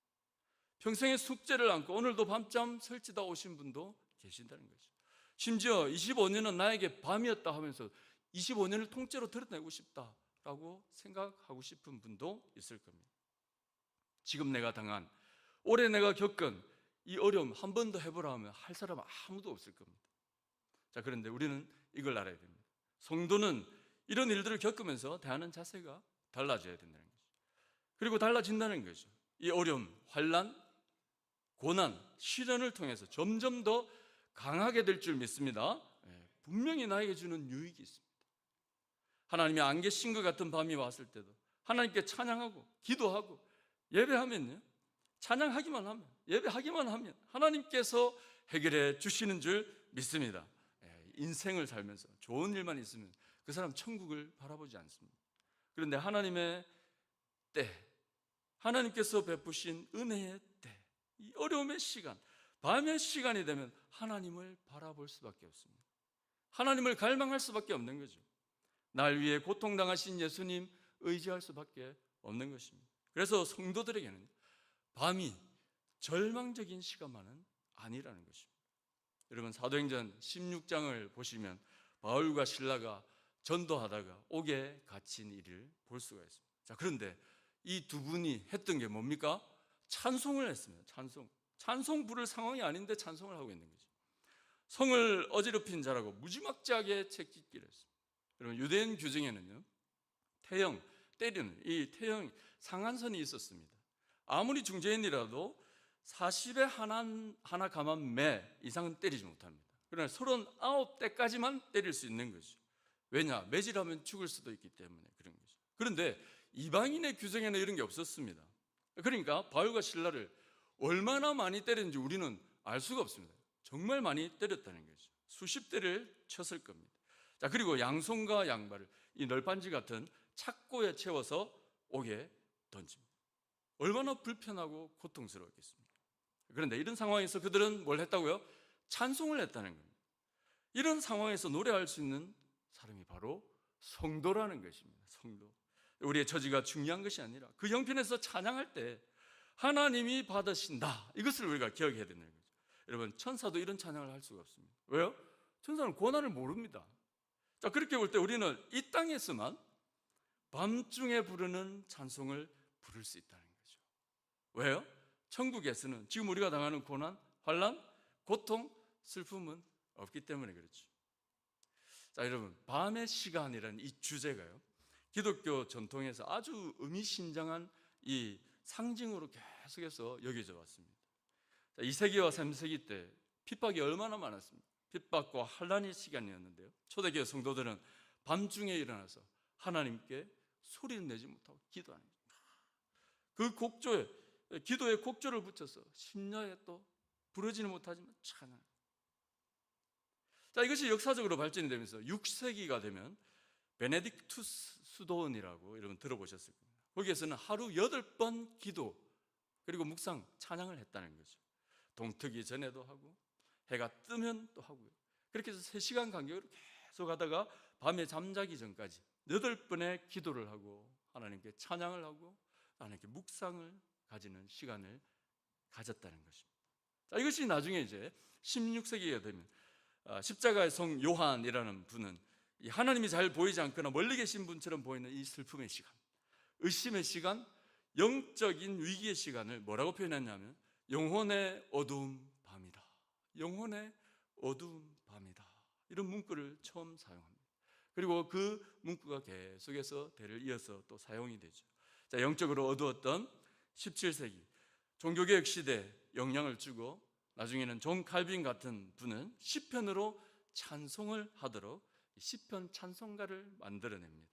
평생의 숙제를 안고 오늘도 밤잠 설치다 오신 분도 계신다는 거죠. 심지어 25년은 나에게 밤이었다 하면서 25년을 통째로 드러내고 싶다라고 생각하고 싶은 분도 있을 겁니다. 지금 내가 당한, 올해 내가 겪은 이 어려움 한 번 더 해보라 하면 할 사람 아무도 없을 겁니다. 자, 그런데 우리는 이걸 알아야 됩니다. 성도는 이런 일들을 겪으면서 대하는 자세가 달라져야 된다는 거죠. 그리고 달라진다는 거죠. 이 어려움, 환난, 고난, 시련을 통해서 점점 더 강하게 될 줄 믿습니다. 분명히 나에게 주는 유익이 있습니다. 하나님이 안 계신 것 같은 밤이 왔을 때도 하나님께 찬양하고 기도하고 예배하면요, 찬양하기만 하면, 예배하기만 하면 하나님께서 해결해 주시는 줄 믿습니다. 인생을 살면서 좋은 일만 있으면 그 사람 천국을 바라보지 않습니다. 그런데 하나님의 때, 하나님께서 베푸신 은혜의 때, 이 어려움의 시간, 밤의 시간이 되면 하나님을 바라볼 수밖에 없습니다. 하나님을 갈망할 수밖에 없는 거죠. 날 위해 고통당하신 예수님 의지할 수밖에 없는 것입니다. 그래서 성도들에게는 밤이 절망적인 시간만은 아니라는 것입니다. 여러분, 사도행전 16장을 보시면 바울과 실라가 전도하다가 옥에 갇힌 일을 볼 수가 있습니다. 자, 그런데 이 두 분이 했던 게 뭡니까? 찬송을 했습니다. 찬송 부를 상황이 아닌데 찬송을 하고 있는 거죠. 성을 어지럽힌 자라고 무지막지하게 책짓기를 했습니다. 여러분, 유대인 규정에는요, 태형, 때리는 이 태형 상한선이 있었습니다. 아무리 중죄인이라도 40에 하나 감한 매 이상은 때리지 못합니다. 그러나 39대까지만 때릴 수 있는 거죠. 왜냐? 매질하면 죽을 수도 있기 때문에 그런 거죠. 그런데 이방인의 규정에는 이런 게 없었습니다. 그러니까 바울과 실라를 얼마나 많이 때렸는지 우리는 알 수가 없습니다. 정말 많이 때렸다는 거죠. 수십 대를 쳤을 겁니다. 자, 그리고 양손과 양발을 이 널판지 같은 착고에 채워서 옥에 던집니다. 얼마나 불편하고 고통스러웠겠습니까? 그런데 이런 상황에서 그들은 뭘 했다고요? 찬송을 했다는 겁니다. 이런 상황에서 노래할 수 있는 사람이 바로 성도라는 것입니다. 성도. 우리의 처지가 중요한 것이 아니라 그 형편에서 찬양할 때 하나님이 받으신다, 이것을 우리가 기억해야 되는 거죠. 여러분, 천사도 이런 찬양을 할 수가 없습니다. 왜요? 천사는 고난을 모릅니다. 자, 그렇게 볼 때 우리는 이 땅에서만 밤중에 부르는 찬송을 부를 수 있다는 거죠. 왜요? 천국에서는 지금 우리가 당하는 고난, 환난, 고통, 슬픔은 없기 때문에 그렇죠. 자, 여러분, 밤의 시간이라는 이 주제가요, 기독교 전통에서 아주 의미심장한 이 상징으로 계속해서 여겨져 왔습니다. 2세기와 3세기 때 핍박이 얼마나 많았습니까? 핍박과 환난의 시간이었는데요, 초대교회 성도들은 밤중에 일어나서 하나님께 소리를 내지 못하고 기도하는 거예요. 그 곡조에, 기도에 곡조를 붙여서 심야에 또 부르지는 못하지만 찬양. 자, 이것이 역사적으로 발전이 되면서 6세기가 되면 베네딕투스 수도원이라고 여러분 들어보셨을 겁니다. 거기에서는 하루 8번 기도 그리고 묵상, 찬양을 했다는 거죠. 동트기 전에도 하고 해가 뜨면 또 하고요. 그렇게 해서 3시간 간격으로 계속 하다가 밤에 잠자기 전까지 8번의 기도를 하고 하나님께 찬양을 하고 하나님께 묵상을 가지는 시간을 가졌다는 것입니다. 자, 이것이 나중에 이제 16세기가 되면 십자가의 성 요한이라는 분은 이 하나님이 잘 보이지 않거나 멀리 계신 분처럼 보이는 이 슬픔의 시간, 의심의 시간, 영적인 위기의 시간을 뭐라고 표현했냐면 영혼의 어두운 밤이다. 영혼의 어두운 밤이다. 이런 문구를 처음 사용합니다. 그리고 그 문구가 계속해서 대를 이어서 또 사용이 되죠. 자, 영적으로 어두웠던 17세기 종교개혁 시대에 영향을 주고 나중에는 존 칼빈 같은 분은 시편으로 찬송을 하도록 시편 찬송가를 만들어냅니다.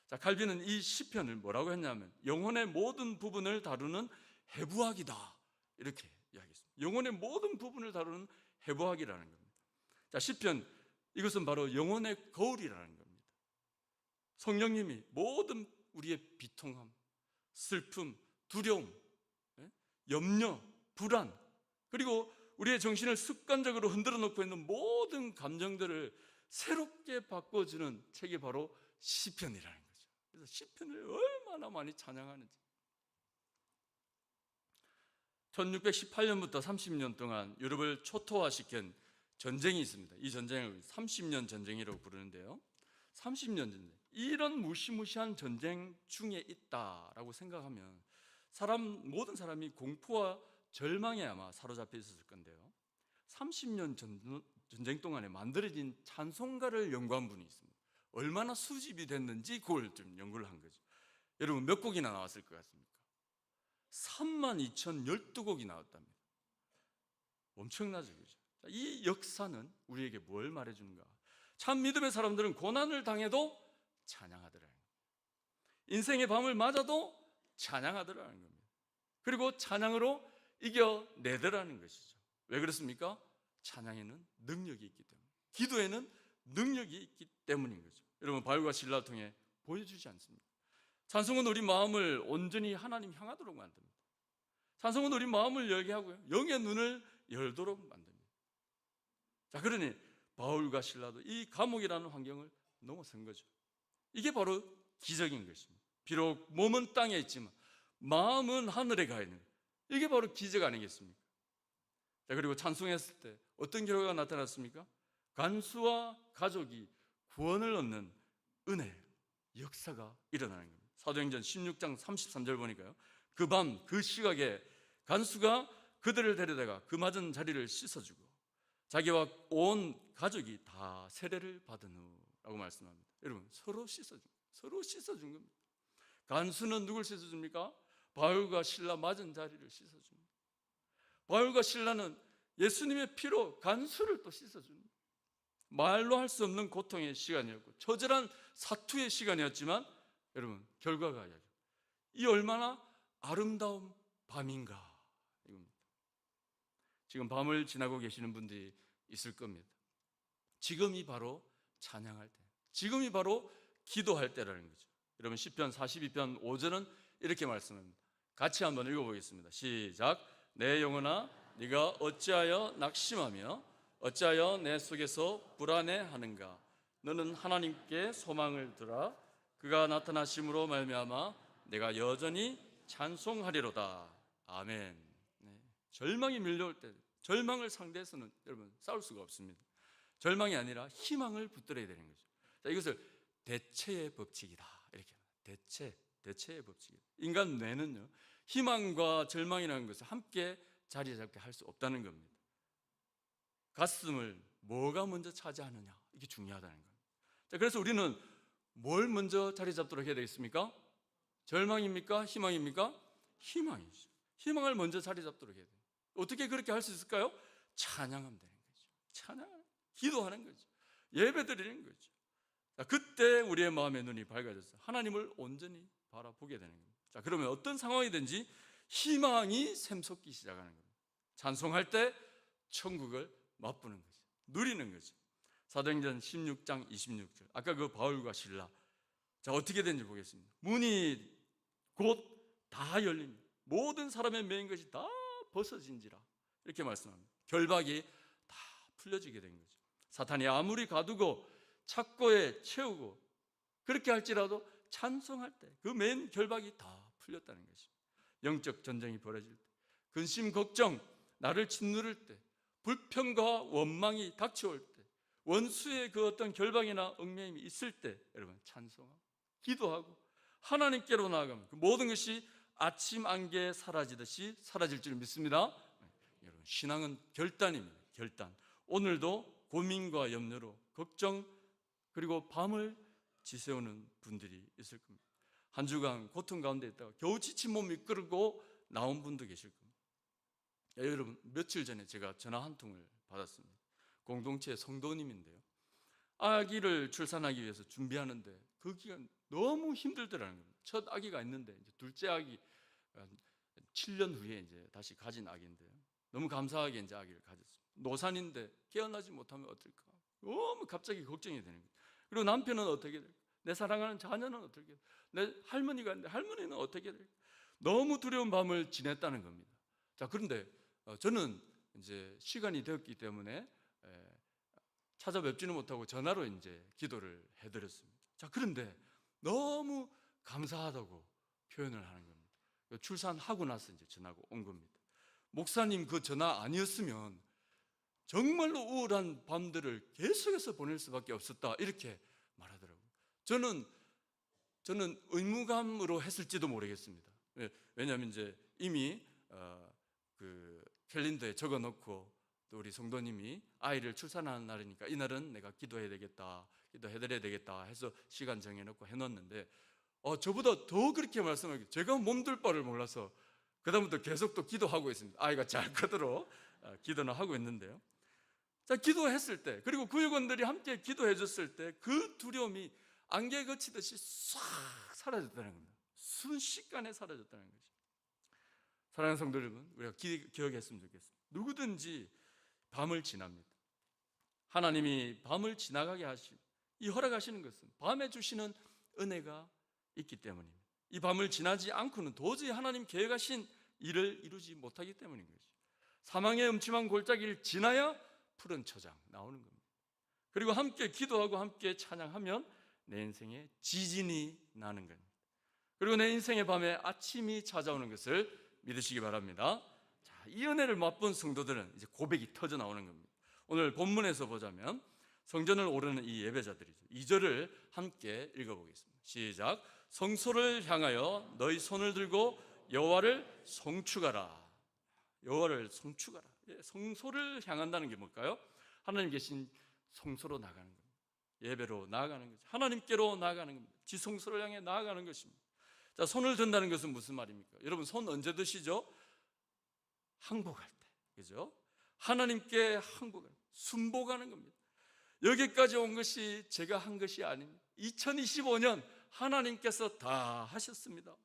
자, 칼빈은 이 시편을 뭐라고 했냐면 영혼의 모든 부분을 다루는 해부학이다, 이렇게 이야기했습니다. 영혼의 모든 부분을 다루는 해부학이라는 겁니다. 자, 시편, 이것은 바로 영혼의 거울이라는 겁니다. 성령님이 모든 우리의 비통함, 슬픔, 두려움, 염려, 불안, 그리고 우리의 정신을 습관적으로 흔들어 놓고 있는 모든 감정들을 새롭게 바꿔주는 책이 바로 시편이라는 거죠. 그래서 시편을 얼마나 많이 찬양하는지. 1618년부터 30년 동안 유럽을 초토화시킨 전쟁이 있습니다. 이 전쟁을 30년 전쟁이라고 부르는데요. 30년 전쟁. 이런 무시무시한 전쟁 중에 있다라고 생각하면 모든 사람이 공포와 절망에 아마 사로잡혀 있었을 건데요. 30년 전쟁 동안에 만들어진 찬송가를 연구한 분이 있습니다. 얼마나 수집이 됐는지 그걸 좀 연구를 한 거죠. 여러분 몇 곡이나 나왔을 것 같습니까? 32,012곡이 나왔답니다. 엄청나죠, 그죠? 이 역사는 우리에게 뭘 말해주는가? 참 믿음의 사람들은 고난을 당해도 찬양하더라는 겁니다. 인생의 밤을 맞아도 찬양하더라는 겁니다. 그리고 찬양으로 이겨내더라는 것이죠. 왜 그렇습니까? 찬양에는 능력이 있기 때문에, 기도에는 능력이 있기 때문인 거죠. 여러분 바울과 실라를 통해 보여주지 않습니까? 찬송은 우리 마음을 온전히 하나님 향하도록 만듭니다. 찬송은 우리 마음을 열게 하고요, 영의 눈을 열도록 만듭니다. 자, 그러니 바울과 실라도 이 감옥이라는 환경을 넘어선 거죠. 이게 바로 기적인 것입니다. 비록 몸은 땅에 있지만 마음은 하늘에 가 있는, 이게 바로 기적 아니겠습니까? 자, 그리고 찬송했을 때 어떤 결과가 나타났습니까? 간수와 가족이 구원을 얻는 은혜, 역사가 일어나는 겁니다. 사도행전 16장 33절 보니까요, 그 밤 그 시각에 간수가 그들을 데려다가 그 맞은 자리를 씻어주고 자기와 온 가족이 다 세례를 받은 후라고 말씀합니다. 여러분 서로 씻어준 겁니다. 간수는 누굴 씻어줍니까? 바울과 실라 맞은 자리를 씻어줍니다. 바울과 실라는 예수님의 피로 간수를 또 씻어줍니다. 말로 할 수 없는 고통의 시간이었고 처절한 사투의 시간이었지만 여러분 결과가 이 얼마나 아름다운 밤인가 이겁니다. 지금 밤을 지나고 계시는 분들이 있을 겁니다. 지금이 바로 찬양할 때, 지금이 바로 기도할 때라는 거죠. 여러분 시편 42편 5절은 이렇게 말씀합니다. 같이 한번 읽어보겠습니다. 시작. 내 영혼아 네가 어찌하여 낙심하며 어찌하여 내 속에서 불안해하는가? 너는 하나님께 소망을 두라. 그가 나타나심으로 말미암아 내가 여전히 찬송하리로다. 아멘. 네. 절망이 밀려올 때, 절망을 상대해서는 여러분 싸울 수가 없습니다. 절망이 아니라 희망을 붙들어야 되는 거죠. 자, 이것을 대체의 법칙이다 이렇게 합니다. 대체의 법칙이다. 인간 뇌는요, 희망과 절망이라는 것을 함께 자리 잡게 할 수 없다는 겁니다. 가슴을 뭐가 먼저 차지하느냐, 이게 중요하다는 겁니다. 자, 그래서 우리는 뭘 먼저 자리 잡도록 해야 되겠습니까? 절망입니까? 희망입니까? 희망이죠. 희망을 먼저 자리 잡도록 해야 돼요. 어떻게 그렇게 할 수 있을까요? 찬양하면 되는 거죠. 찬양하는, 기도하는 거죠. 예배드리는 거죠. 자, 그때 우리의 마음의 눈이 밝아져서 하나님을 온전히 바라보게 되는 겁니다. 자, 그러면 어떤 상황이든지 희망이 샘솟기 시작하는 겁니다. 찬송할 때 천국을 맛보는 거죠. 누리는 거죠. 사도행전 16장 26절. 아까 그 바울과 실라. 자, 어떻게 된지 보겠습니다. 문이 곧 다 열립니다. 모든 사람의 매인 것이 다 벗어진지라. 이렇게 말씀합니다. 결박이 다 풀려지게 된 거죠. 사탄이 아무리 가두고 착고에 채우고 그렇게 할지라도 찬송할 때 그 맨 결박이 다 풀렸다는 것입니다. 영적 전쟁이 벌어질 때, 근심 걱정 나를 짓누를 때, 불평과 원망이 닥쳐올 때, 원수의 그 어떤 결박이나 얽매임이 있을 때 여러분 찬송하고 기도하고 하나님께로 나아가면 그 모든 것이 아침 안개에 사라지듯이 사라질 줄 믿습니다. 여러분 신앙은 결단입니다. 결단. 오늘도 고민과 염려로 걱정 그리고 밤을 지새우는 분들이 있을 겁니다. 한 주간 고통 가운데 있다가 겨우 지친 몸 이끌고 나온 분도 계실 겁니다. 여러분 며칠 전에 제가 전화 한 통을 받았습니다. 공동체 성도님인데요, 아기를 출산하기 위해서 준비하는데 그 기간 너무 힘들더라는 겁니다. 첫 아기가 있는데 이제 둘째 아기 7년 후에 이제 다시 가진 아기인데요, 너무 감사하게 이제 아기를 가졌습니다. 노산인데 깨어나지 못하면 어떨까? 너무 갑자기 걱정이 되는 거예요. 그리고 남편은 어떻게 될까? 내 사랑하는 자녀는 어떻게 될까? 내 할머니가 있는데 할머니는 어떻게 될까? 너무 두려운 밤을 지냈다는 겁니다. 자, 그런데 저는 이제 시간이 되었기 때문에 찾아뵙지는 못하고 전화로 이제 기도를 해드렸습니다. 자, 그런데 너무 감사하다고 표현을 하는 겁니다. 출산하고 나서 이제 전화가 온 겁니다. 목사님 그 전화 아니었으면 정말로 우울한 밤들을 계속해서 보낼 수밖에 없었다, 이렇게 말하더라고요. 저는 의무감으로 했을지도 모르겠습니다. 왜냐하면 이제 이미 그 캘린더에 적어놓고, 또 우리 성도님이 아이를 출산하는 날이니까 이날은 내가 기도해야 되겠다, 기도해드려야 되겠다 해서 시간 정해놓고 해놨는데, 저보다 더 그렇게 말씀하기, 제가 몸둘 바를 몰라서 그다음부터 계속 또 기도하고 있습니다. 아이가 잘 크도록 기도는 하고 있는데요. 자, 기도했을 때, 그리고 구역원들이 함께 기도해 줬을 때 그 두려움이 안개 거치듯이 싹 사라졌다는 겁니다. 순식간에 사라졌다는 거죠. 사랑하는 성도 여러분, 우리가 기억했으면 좋겠습니다. 누구든지 밤을 지납니다. 하나님이 밤을 지나가게 하시고 이 허락하시는 것은 밤에 주시는 은혜가 있기 때문입니다. 이 밤을 지나지 않고는 도저히 하나님 계획하신 일을 이루지 못하기 때문인 거죠. 사망의 음침한 골짜기를 지나야 푸른 초장 나오는 겁니다. 그리고 함께 기도하고 함께 찬양하면 내 인생에 지진이 나는 겁니다. 그리고 내 인생의 밤에 아침이 찾아오는 것을 믿으시기 바랍니다. 자, 이 은혜를 맛본 성도들은 이제 고백이 터져 나오는 겁니다. 오늘 본문에서 보자면 성전을 오르는 이 예배자들이죠. 2절을 함께 읽어보겠습니다. 시작. 성소를 향하여 너희 손을 들고 여호와를 송축하라. 여호와를 송축하라. 성소를 향한다는 게 뭘까요? 하나님 계신 성소로 나가는 겁니다. 예배로 나아가는 거죠. 하나님께로 나아가는 겁니다. 지성소를 향해 나아가는 것입니다. 자, 손을 든다는 것은 무슨 말입니까? 여러분, 손 언제 드시죠? 항복할 때, 그죠? 하나님께 항복하는, 순복하는 겁니다. 여기까지 온 것이 제가 한 것이 아닙니다. 2025년 하나님께서 다 하셨습니다.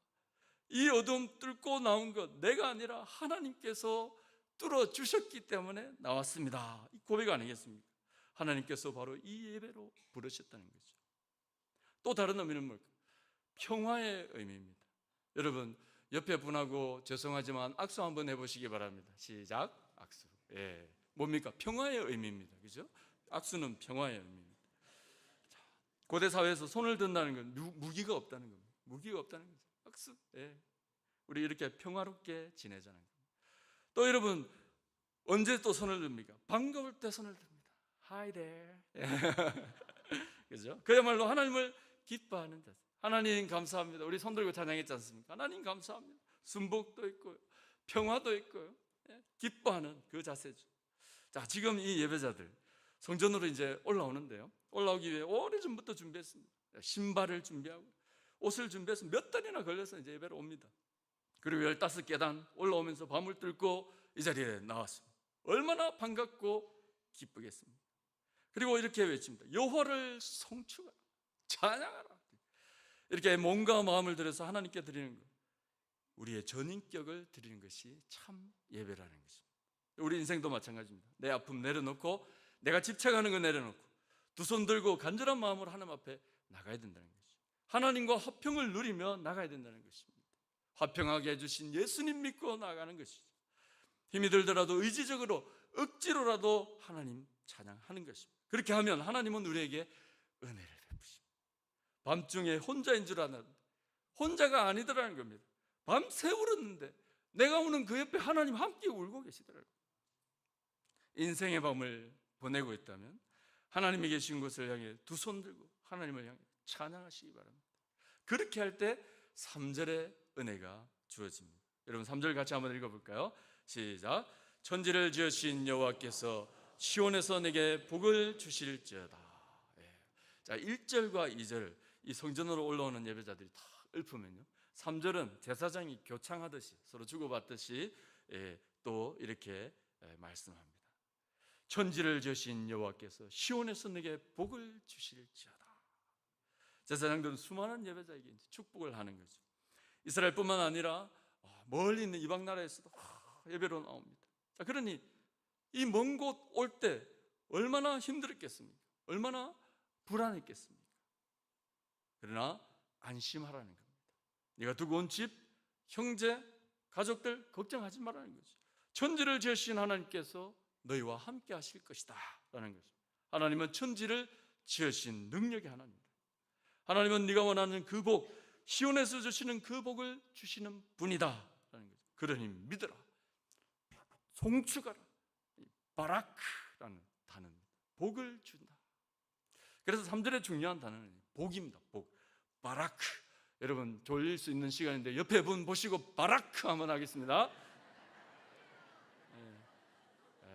이 어둠 뚫고 나온 것 내가 아니라 하나님께서 뚫어주셨기 때문에 나왔습니다. 이 고백 아니겠습니까? 하나님께서 바로 이 예배로 부르셨다는 거죠. 또 다른 의미는 뭘까요? 평화의 의미입니다. 여러분, 옆에 분하고 죄송하지만 악수 한번 해보시기 바랍니다. 시작. 악수. 예, 뭡니까? 평화의 의미입니다. 그죠? 악수는 평화의 의미입니다. 자, 고대 사회에서 손을 든다는 건 무기가 없다는 겁니다. 무기가 없다는 거죠. 악수. 예, 우리 이렇게 평화롭게 지내자는 겁니다. 또 여러분, 언제 또 손을 듭니까? 반가울 때 손을 듭니다. Hi there. 그죠? 그야말로 하나님을 기뻐하는 자세. 하나님 감사합니다. 우리 손 들고 찬양했지 않습니까? 하나님 감사합니다. 순복도 있고요, 평화도 있고요, 기뻐하는 그 자세죠. 자, 지금 이 예배자들 성전으로 이제 올라오는데요. 올라오기 위해 오래전부터 준비했습니다. 신발을 준비하고 옷을 준비해서 몇 달이나 걸려서 이제 예배로 옵니다. 그리고 15계단 올라오면서 밤을 뚫고 이 자리에 나왔습니다. 얼마나 반갑고 기쁘겠습니까? 그리고 이렇게 외칩니다. 여호와를 송축하라, 찬양하라. 이렇게 몸과 마음을 들여서 하나님께 드리는 것, 우리의 전인격을 드리는 것이 참 예배라는 것입니다. 우리 인생도 마찬가지입니다. 내 아픔 내려놓고, 내가 집착하는 거 내려놓고 두 손 들고 간절한 마음으로 하나님 앞에 나가야 된다는 것이죠. 하나님과 화평을 누리며 나가야 된다는 것입니다. 화평하게 해주신 예수님 믿고 나가는 것이죠. 힘이 들더라도 의지적으로 억지로라도 하나님 찬양하는 것입니다. 그렇게 하면 하나님은 우리에게 은혜를 베푸십니다. 밤중에 혼자인 줄 알았는데 혼자가 아니더라는 겁니다. 밤새 울었는데 내가 우는 그 옆에 하나님 함께 울고 계시더라고요. 인생의 밤을 보내고 있다면 하나님이 계신 곳을 향해 두 손 들고 하나님을 향해 찬양하시기 바랍니다. 그렇게 할 때 3절의 은혜가 주어집니다. 여러분, 3절 같이 한번 읽어볼까요? 시작. 천지를 지으신 여호와께서 시온에서 내게 복을 주실지어다. 자, 1절과 2절 이 성전으로 올라오는 예배자들이 다 읊으면요, 3절은 제사장이 교창하듯이 서로 주고받듯이 또 이렇게 말씀합니다. 천지를 지으신 여호와께서 시온에서 내게 복을 주실지어다. 제사장들은 수많은 예배자에게 축복을 하는 거죠. 이스라엘뿐만 아니라 멀리 있는 이방 나라에서도 예배로 나옵니다. 자, 그러니 이 먼 곳 올 때 얼마나 힘들었겠습니까? 얼마나 불안했겠습니까? 그러나 안심하라는 겁니다. 네가 두고 온 집, 형제, 가족들 걱정하지 말라는 거죠. 천지를 지으신 하나님께서 너희와 함께 하실 것이다 라는 거죠. 하나님은 천지를 지으신 능력의 하나님입니다. 하나님은 네가 원하는 그 복, 시온에서 주시는 그 복을 주시는 분이다 라는 거죠. 그러니 믿어라, 송축하라, 바라크 바라크라는 단어입니다. 복을 준다. 그래서 3절의 중요한 단어는 복입니다. 복. 바라크. 여러분 졸릴 수 있는 시간인데 옆에 분 보시고 바라크 한번 하겠습니다.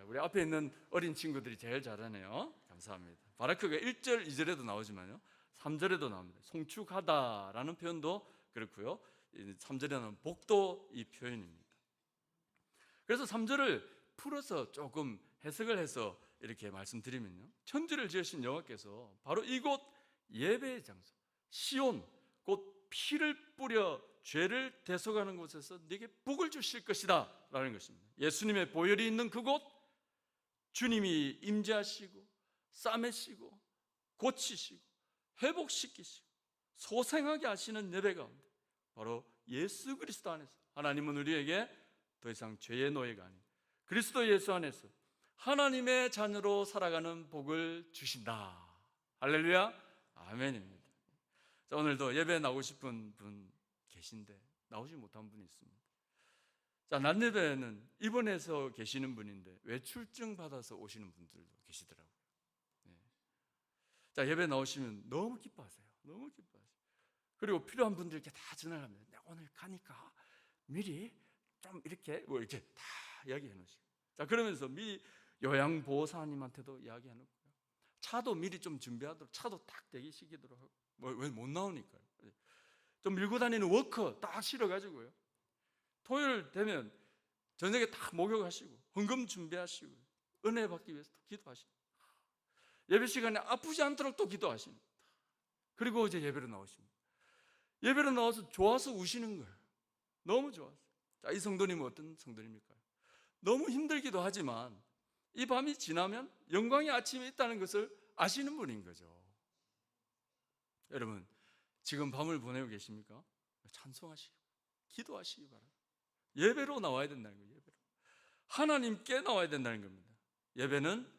우리 앞에 있는 어린 친구들이 제일 잘하네요. 감사합니다. 바라크가 1절, 2절에도 나오지만요, 3절에도 나옵니다. 송축하다라는 표현도 그렇고요, 3절에는 복도 이 표현입니다. 그래서 3절을 풀어서 조금 해석을 해서 이렇게 말씀드리면요, 천지를 지으신 여호와께서 바로 이곳 예배의 장소 시온, 곧 피를 뿌려 죄를 대속하는 곳에서 네게 복을 주실 것이다 라는 것입니다. 예수님의 보혈이 있는 그곳, 주님이 임재하시고 싸매시고 고치시고 회복시키시고 소생하게 하시는 예배 가운데 바로 예수 그리스도 안에서 하나님은 우리에게 더 이상 죄의 노예가 아닌 그리스도 예수 안에서 하나님의 자녀로 살아가는 복을 주신다. 할렐루야, 아멘입니다. 자, 오늘도 예배 나오고 싶은 분 계신데 나오지 못한 분이 있습니다. 자, 낮 예배는 입원해서 계시는 분인데 외출증 받아서 오시는 분들도 계시더라고요. 자, 예배 나오시면 너무 기뻐하세요. 너무 기뻐하세요. 그리고 필요한 분들께 다 전화를 합니다. 내가 오늘 가니까 미리 좀 이렇게 이렇게 다 이야기해 놓으시고, 자, 그러면서 미리 요양보호사님한테도 이야기해 놓고요, 차도 미리 좀 준비하도록, 차도 딱 대기시키도록 하고, 왜 못 나오니까요. 좀 밀고 다니는 워커 딱 실어가지고요, 토요일 되면 저녁에 딱 목욕하시고 헌금 준비하시고 은혜 받기 위해서 또 기도하시고 예배 시간에 아프지 않도록 또 기도하십니다. 그리고 이제 예배로 나오십니다. 예배로 나와서 좋아서 우시는 거예요. 너무 좋아서. 자, 이 성도님은 어떤 성도님일까요? 너무 힘들기도 하지만 이 밤이 지나면 영광의 아침이 있다는 것을 아시는 분인 거죠. 여러분, 지금 밤을 보내고 계십니까? 찬송하시고 기도하시기 바랍니다. 예배로 나와야 된다는 거예요. 예배로. 하나님께 나와야 된다는 겁니다. 예배는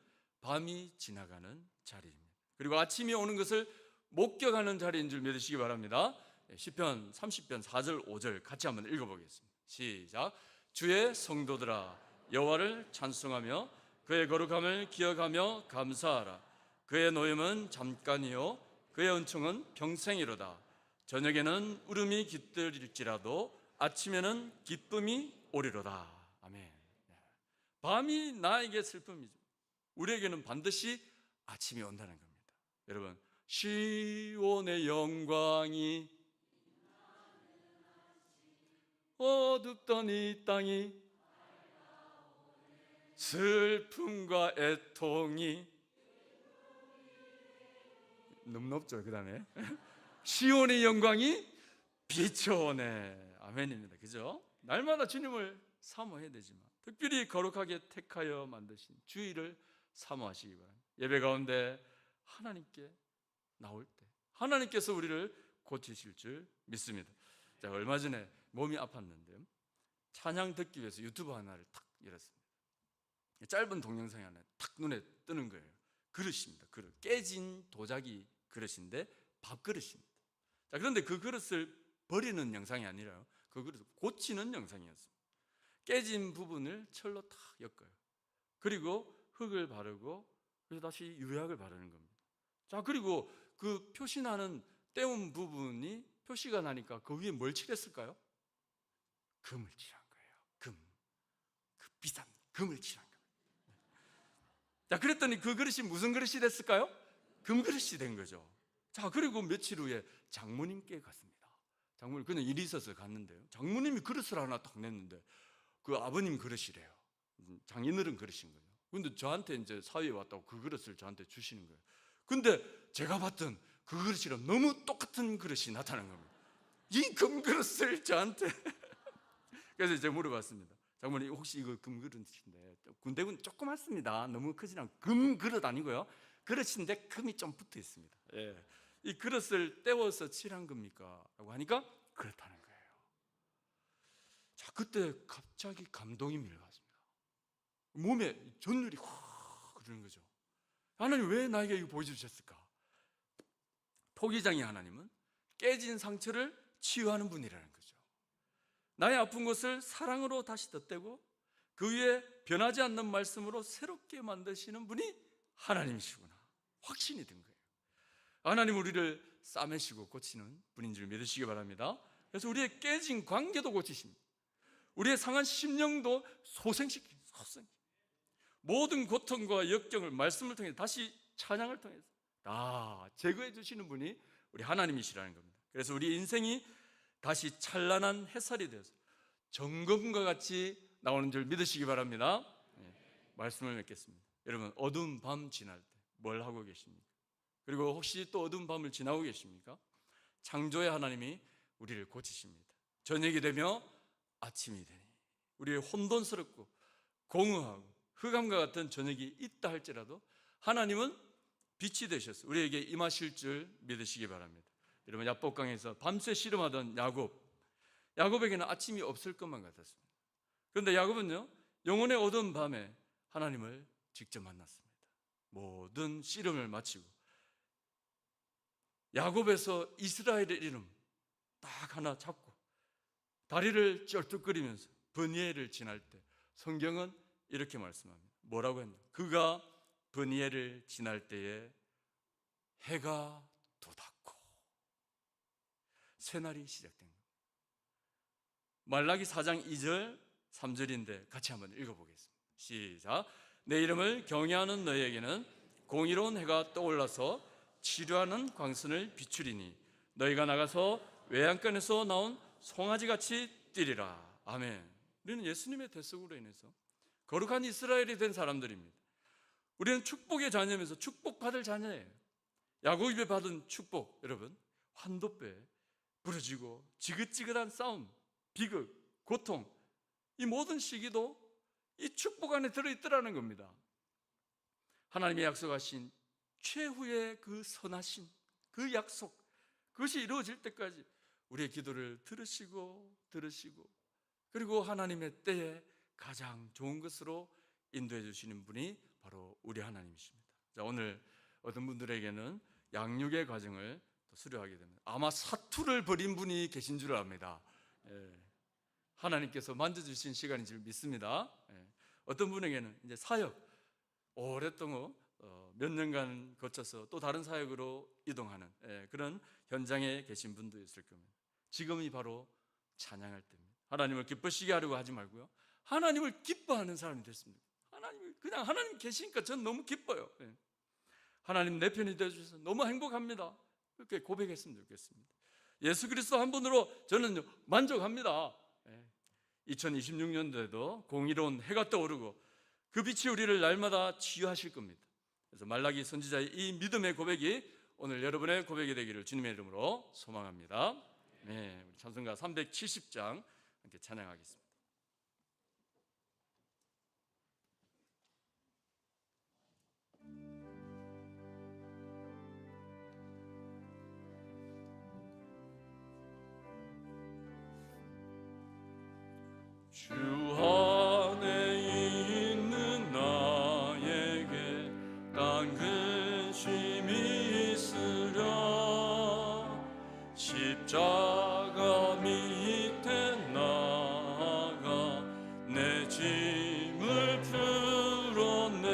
밤이 지나가는 자리입니다. 그리고 아침이 오는 것을 목격하는 자리인 줄 믿으시기 바랍니다. 시편 30편 4절 5절 같이 한번 읽어보겠습니다. 시작. 주의 성도들아 여호와를 찬송하며 그의 거룩함을 기억하며 감사하라. 그의 노임은 잠깐이요 그의 은총은 평생이로다. 저녁에는 울음이 깃들일지라도 아침에는 기쁨이 오리로다. 아멘. 밤이 나에게 슬픔이죠. 우리에게는 반드시 아침이 온다는 겁니다. 여러분, 시온의 영광이 어둡던 이 땅이 슬픔과 애통이 너무 높죠. 그 다음에 시온의 영광이 비춰오네. 아멘입니다. 그죠? 날마다 주님을 사모해야 되지만 특별히 거룩하게 택하여 만드신 주일을 사모하시기 바랍니다. 예배 가운데 하나님께 나올 때 하나님께서 우리를 고치실 줄 믿습니다. 자, 얼마 전에 몸이 아팠는데 찬양 듣기 위해서 유튜브 하나를 탁 열었습니다. 짧은 동영상이 하나 탁 눈에 뜨는 거예요. 그릇입니다. 그릇. 깨진 도자기 그릇인데 밥그릇입니다. 자, 그런데 그 그릇을 버리는 영상이 아니라요, 그 그릇을 고치는 영상이었습니다. 깨진 부분을 철로 탁 엮어요. 그리고 흙을 바르고 그래서 다시 유약을 바르는 겁니다. 자, 그리고 그 표시나는 떼운 부분이 표시가 나니까 그 위에 뭘 칠했을까요? 금을 칠한 거예요. 금. 그 비싼 금을 칠한 거예요. 자, 그랬더니 그 그릇이 무슨 그릇이 됐을까요? 금 그릇이 된 거죠. 자, 그리고 며칠 후에 장모님께 갔습니다. 장모님, 그냥 일이 있어서 갔는데요, 장모님이 그릇을 하나 딱 냈는데 그 아버님 그릇이래요. 장인어른 그릇인 거죠. 근데 저한테 이제 사위에 왔다고 그 그릇을 저한테 주시는 거예요. 근데 제가 봤던 그 그릇이랑 너무 똑같은 그릇이 나타난 겁니다. 이 금그릇을 저한테 그래서 제가 물어봤습니다. 장모님, 혹시 이거 금그릇인데 군데군 조그맣습니다. 너무 크지 않고 금그릇 아니고요, 그릇인데 금이 좀 붙어 있습니다. 예. 이 그릇을 떼워서 칠한 겁니까? 라고 하니까 그렇다는 거예요. 자, 그때 갑자기 감동이 밀려왔습니다. 몸에 전율이 확 흐르는 거죠. 하나님, 왜 나에게 이거 보여주셨을까? 토기장의 하나님은 깨진 상처를 치유하는 분이라는 거죠. 나의 아픈 곳을 사랑으로 다시 덧대고 그 위에 변하지 않는 말씀으로 새롭게 만드시는 분이 하나님이시구나 확신이 든 거예요. 하나님 우리를 싸매시고 고치는 분인 줄 믿으시기 바랍니다. 그래서 우리의 깨진 관계도 고치십니다. 우리의 상한 심령도 소생시킵니다. 모든 고통과 역경을 말씀을 통해 다시 찬양을 통해서 다 제거해 주시는 분이 우리 하나님이시라는 겁니다. 그래서 우리 인생이 다시 찬란한 햇살이 되어서 정금과 같이 나오는 줄 믿으시기 바랍니다. 말씀을 맺겠습니다. 여러분, 어두운 밤 지날 때 뭘 하고 계십니까? 그리고 혹시 또 어두운 밤을 지나고 계십니까? 창조의 하나님이 우리를 고치십니다. 저녁이 되며 아침이 되니 우리의 혼돈스럽고 공허하고 흑암과 같은 저녁이 있다 할지라도 하나님은 빛이 되셔서 우리에게 임하실 줄 믿으시기 바랍니다. 여러분, 야복강에서 밤새 씨름하던 야곱에게는 아침이 없을 것만 같았습니다. 그런데 야곱은요, 영혼의 어두운 밤에 하나님을 직접 만났습니다. 모든 씨름을 마치고 야곱에서 이스라엘의 이름 딱 하나 잡고 다리를 쩔뚝거리면서 브니엘을 지날 때 성경은 이렇게 말씀합니다. 뭐라고 했나? 그가 브니엘을 지날 때에 해가 돋았고 새날이 시작된 겁니다. 말라기 4장 2절 3절인데 같이 한번 읽어보겠습니다. 시작. 내 이름을 경외하는 너희에게는 공의로운 해가 떠올라서 치료하는 광선을 비추리니 너희가 나가서 외양간에서 나온 송아지같이 뛰리라. 아멘. 우리는 예수님의 대속으로 인해서 거룩한 이스라엘이 된 사람들입니다. 우리는 축복의 자녀면서 축복받을 자녀예요. 야곱이 받은 축복, 여러분, 환도뼈에 부러지고 지긋지긋한 싸움, 비극, 고통, 이 모든 시기도 이 축복 안에 들어있더라는 겁니다. 하나님의 약속하신 최후의 그 선하심, 그 약속, 그것이 이루어질 때까지 우리의 기도를 들으시고 그리고 하나님의 때에 가장 좋은 것으로 인도해 주시는 분이 바로 우리 하나님이십니다. 자, 오늘 어떤 분들에게는 양육의 과정을 수료하게 됩니다. 아마 사투를 벌인 분이 계신 줄 압니다. 하나님께서 만져주신 시간인 줄 믿습니다. 어떤 분에게는 이제 사역, 오랫동안 몇 년간 거쳐서 또 다른 사역으로 이동하는 그런 현장에 계신 분도 있을 겁니다. 지금이 바로 찬양할 때입니다. 하나님을 기쁘시게 하려고 하지 말고요, 하나님을 기뻐하는 사람이 됐습니다. 하나님 계시니까 전 너무 기뻐요. 하나님 내 편이 되어주셔서 너무 행복합니다. 그렇게 고백했으면 좋겠습니다. 예수 그리스도 한 분으로 저는 만족합니다. 2026년도에도 공의로운 해가 떠오르고 그 빛이 우리를 날마다 치유하실 겁니다. 그래서 말라기 선지자의 이 믿음의 고백이 오늘 여러분의 고백이 되기를 주님의 이름으로 소망합니다. 우리 찬송가 370장 함께 찬양하겠습니다. 주 안에 있는 나에게 딴 근심이 있으랴 십자가 밑에 나가 내 짐을 풀었네.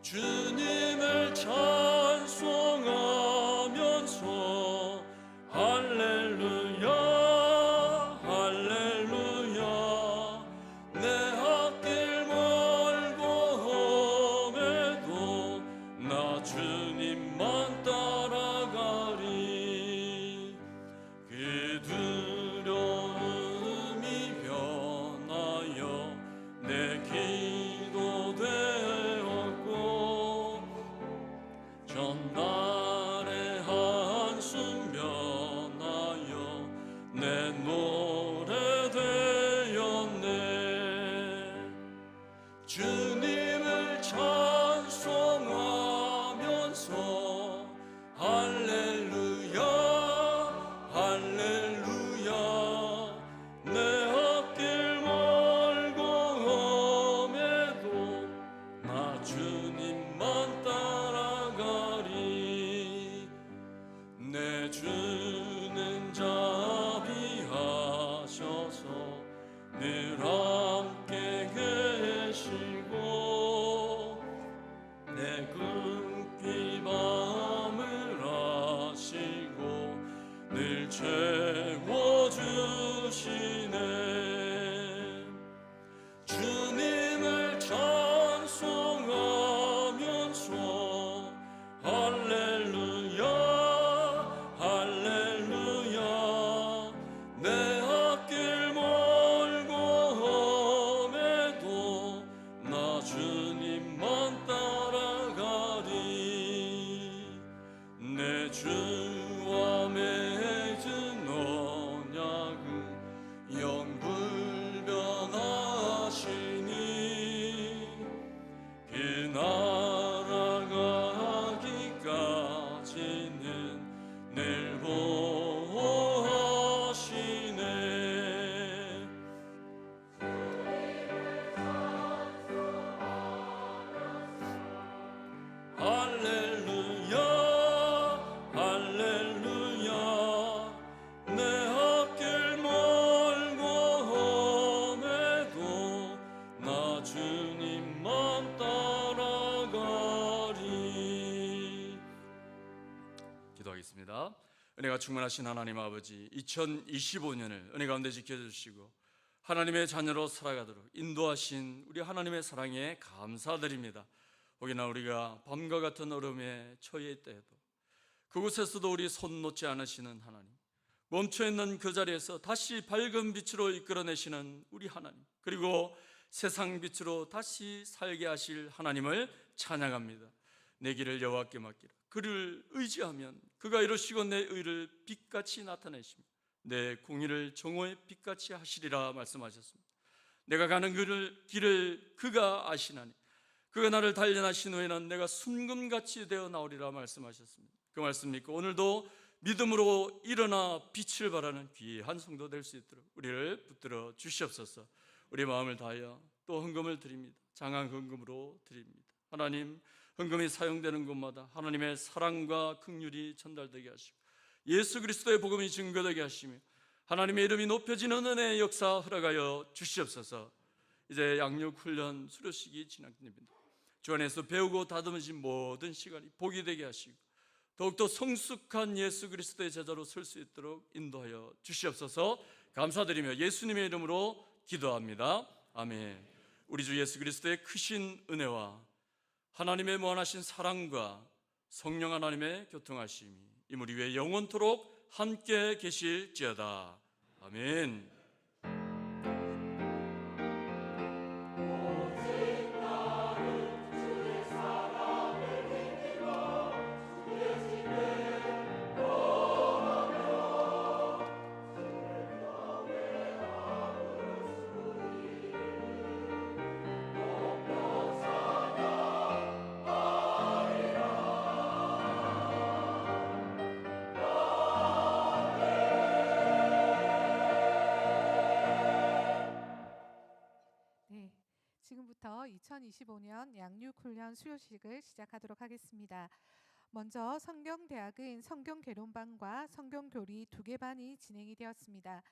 주님을 찬송하면서 할렐루야 할렐루야 내 궁핍 마음을 아시고 늘 채워주시네. 주님을 찬송하면서 할렐루야 할렐루야 내 앞길 멀고 험해도 나 주님만 따라가리. 내 주와 맺은 언약은 영불변하시니 그 나라 가기까지는 늘 보호하시네. 할렐루야 할렐루야 내 앞길 멀고 험해도 나 주님만 따라가리. 기도하겠습니다. 은혜가 충만하신 하나님 아버지, 2025년을 은혜 가운데 지켜주시고 하나님의 자녀로 살아가도록 인도하신 우리 하나님의 사랑에 감사드립니다. 혹여나 우리가 밤과 같은 얼음에 처해 있더라도 그곳에서도 우리 손 놓지 않으시는 하나님, 멈춰있는 그 자리에서 다시 밝은 빛으로 이끌어내시는 우리 하나님, 그리고 세상 빛으로 다시 살게 하실 하나님을 찬양합니다. 내 길을 여호와께 맡기라. 그를 의지하면 그가 이루시고 내 의를 빛같이 나타내시며 내 공의를 정오의 빛같이 하시리라 말씀하셨습니다. 내가 가는 길을 그가 아시나니 그가 나를 단련하신 후에는 내가 순금같이 되어 나오리라 말씀하셨습니다. 그 말씀 믿고 오늘도 믿음으로 일어나 빛을 발하는 귀한 성도 될 수 있도록 우리를 붙들어 주시옵소서. 우리 마음을 다하여 또 헌금을 드립니다. 장한 헌금으로 드립니다. 하나님, 헌금이 사용되는 곳마다 하나님의 사랑과 긍휼이 전달되게 하시고 예수 그리스도의 복음이 증거되게 하시며 하나님의 이름이 높여지는 은혜의 역사 허락하여 주시옵소서. 이제 양육훈련 수료식이 진행됩니다. 주 안에서 배우고 다듬으신 모든 시간이 복이 되게 하시고 더욱더 성숙한 예수 그리스도의 제자로 설 수 있도록 인도하여 주시옵소서. 감사드리며 예수님의 이름으로 기도합니다. 아멘. 우리 주 예수 그리스도의 크신 은혜와 하나님의 무한하신 사랑과 성령 하나님의 교통하심이 이 우리 위에 영원토록 함께 계실지어다. 아멘. 지금부터 2025년 양육훈련 수료식을 시작하도록 하겠습니다. 먼저 성경대학은 성경개론반과 성경교리 2개 반이 진행이 되었습니다.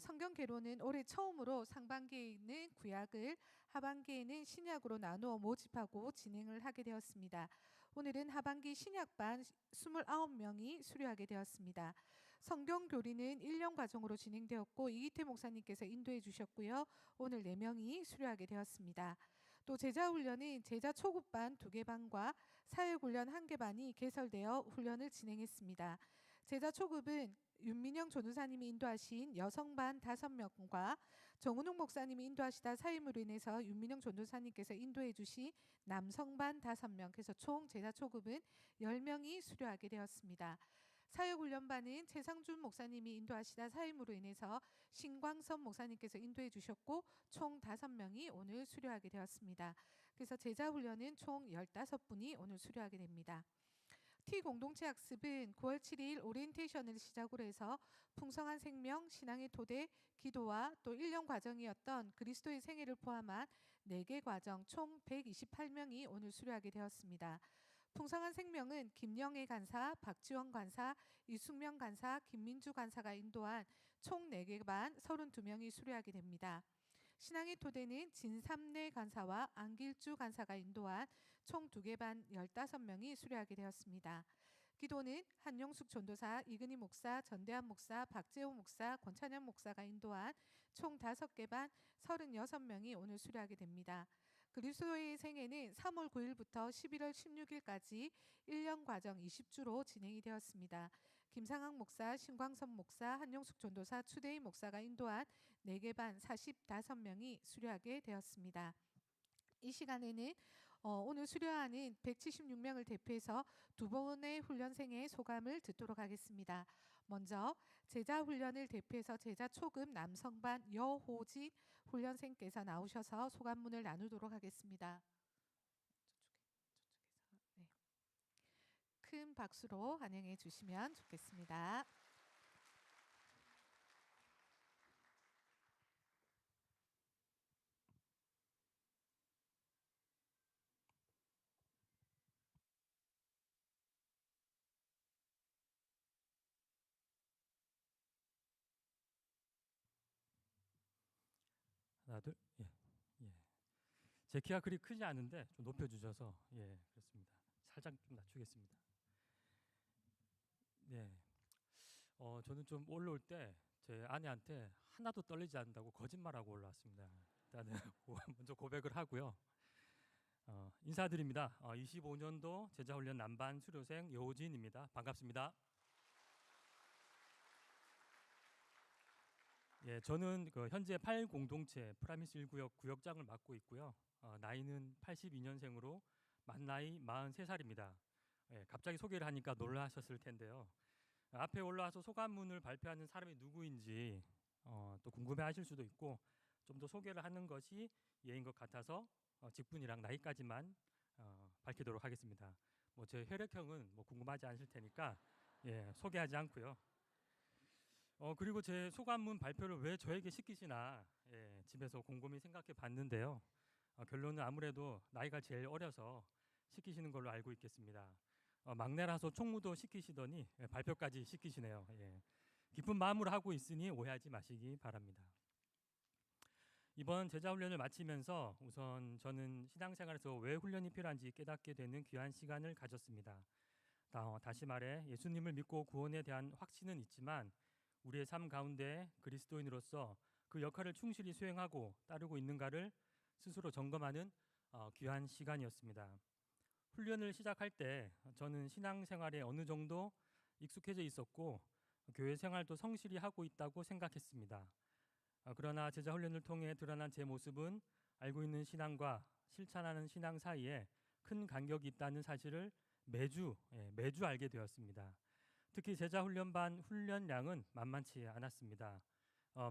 성경개론은 올해 처음으로 상반기에 있는 구약을 하반기에는 신약으로 나누어 모집하고 진행을 하게 되었습니다. 오늘은 하반기 신약반 29명이 수료하게 되었습니다. 성경교리는 1년 과정으로 진행되었고 이기태 목사님께서 인도해 주셨고요. 오늘 4명이 수료하게 되었습니다. 또 제자훈련은 제자 초급반 2개 반과 사역훈련 1개 반이 개설되어 훈련을 진행했습니다. 제자 초급은 윤민영 전도사님이 인도하신 여성반 5명과 정은웅 목사님이 인도하시다 사임으로 인해서 윤민영 전도사님께서 인도해 주신 남성반 5명, 그래서 총 제자 초급은 10명이 수료하게 되었습니다. 사역훈련반은 최상준 목사님이 인도하시다 사임으로 인해서 신광선 목사님께서 인도해 주셨고 총 5명이 오늘 수료하게 되었습니다. 그래서 제자훈련은 총 15분이 오늘 수료하게 됩니다. T공동체 학습은 9월 7일 오리엔테이션을 시작으로 해서 풍성한 생명, 신앙의 토대, 기도와 또 1년 과정이었던 그리스도의 생애를 포함한 4개 과정 총 128명이 오늘 수료하게 되었습니다. 풍성한 생명은 김영애 간사, 박지원 간사, 이숙명 간사, 김민주 간사가 인도한 총 4개 반 32명이 수료하게 됩니다. 신앙의 토대는 진삼래 간사와 안길주 간사가 인도한 총 2개 반 15명이 수료하게 되었습니다. 기도는 한용숙 전도사, 이근희 목사, 전대한 목사, 박재호 목사, 권찬현 목사가 인도한 총 5개 반 36명이 오늘 수료하게 됩니다. 그리스도의 생애는 3월 9일부터 11월 16일까지 1년 과정 20주로 진행이 되었습니다. 김상학 목사, 신광선 목사, 한용숙 전도사, 추대희 목사가 인도한 4개 반 45명이 수료하게 되었습니다. 이 시간에는 오늘 수료하는 176명을 대표해서 2번의 훈련생의 소감을 듣도록 하겠습니다. 먼저 제자 훈련을 대표해서 제자 초급 남성반 여호진 훈련생께서 나오셔서 소감문을 나누도록 하겠습니다. 네. 큰 박수로 환영해 주시면 좋겠습니다. 하나 둘 예. 제 키가 그리 크지 않은데 좀 높여주셔서 그렇습니다. 살짝 좀 낮추겠습니다. 네, 저는 좀 올라올 때 제 아내한테 하나도 떨리지 않는다고 거짓말하고 올라왔습니다. 일단은 먼저 고백을 하고요. 인사드립니다. 25년도 제자훈련 남반 수료생 여호진입니다. 반갑습니다. 저는 현재 8공동체 프라미스 1구역 구역장을 맡고 있고요. 나이는 82년생으로 만 나이 43살입니다. 갑자기 소개를 하니까 놀라셨을 텐데요. 앞에 올라와서 소감문을 발표하는 사람이 누구인지 또 궁금해하실 수도 있고 좀 더 소개를 하는 것이 예인 것 같아서 직분이랑 나이까지만 밝히도록 하겠습니다. 제 혈액형은 궁금하지 않으실 테니까 소개하지 않고요. 그리고 제 소감문 발표를 왜 저에게 시키시나 집에서 곰곰이 생각해 봤는데요. 결론은 아무래도 나이가 제일 어려서 시키시는 걸로 알고 있겠습니다. 막내라서 총무도 시키시더니 발표까지 시키시네요. 기쁜 마음으로 하고 있으니 오해하지 마시기 바랍니다. 이번 제자훈련을 마치면서 우선 저는 신앙생활에서 왜 훈련이 필요한지 깨닫게 되는 귀한 시간을 가졌습니다. 다시 말해 예수님을 믿고 구원에 대한 확신은 있지만 우리의 삶 가운데 그리스도인으로서 그 역할을 충실히 수행하고 따르고 있는가를 스스로 점검하는 귀한 시간이었습니다. 훈련을 시작할 때 저는 신앙생활에 어느 정도 익숙해져 있었고 교회 생활도 성실히 하고 있다고 생각했습니다. 그러나 제자훈련을 통해 드러난 제 모습은 알고 있는 신앙과 실천하는 신앙 사이에 큰 간격이 있다는 사실을 매주 알게 되었습니다. 특히 제자훈련반 훈련량은 만만치 않았습니다.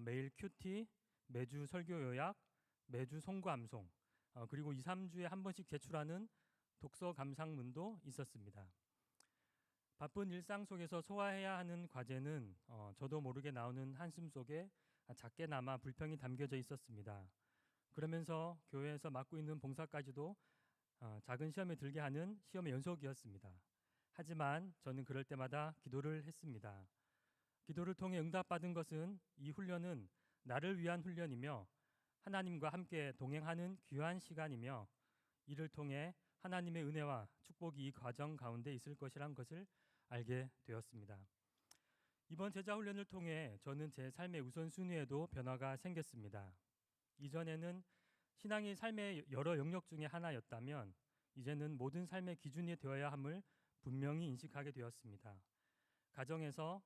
매일 큐티, 매주 설교 요약, 매주 송구 암송, 그리고 2, 3주에 한 번씩 제출하는 독서 감상문도 있었습니다. 바쁜 일상 속에서 소화해야 하는 과제는 저도 모르게 나오는 한숨 속에 작게나마 불평이 담겨져 있었습니다. 그러면서 교회에서 맡고 있는 봉사까지도 작은 시험에 들게 하는 시험의 연속이었습니다. 하지만 저는 그럴 때마다 기도를 했습니다. 기도를 통해 응답받은 것은 이 훈련은 나를 위한 훈련이며 하나님과 함께 동행하는 귀한 시간이며 이를 통해 하나님의 은혜와 축복이 이 과정 가운데 있을 것이란 것을 알게 되었습니다. 이번 제자훈련을 통해 저는 제 삶의 우선순위에도 변화가 생겼습니다. 이전에는 신앙이 삶의 여러 영역 중에 하나였다면 이제는 모든 삶의 기준이 되어야 함을 분명히 인식하게 되었습니다. 가정에서,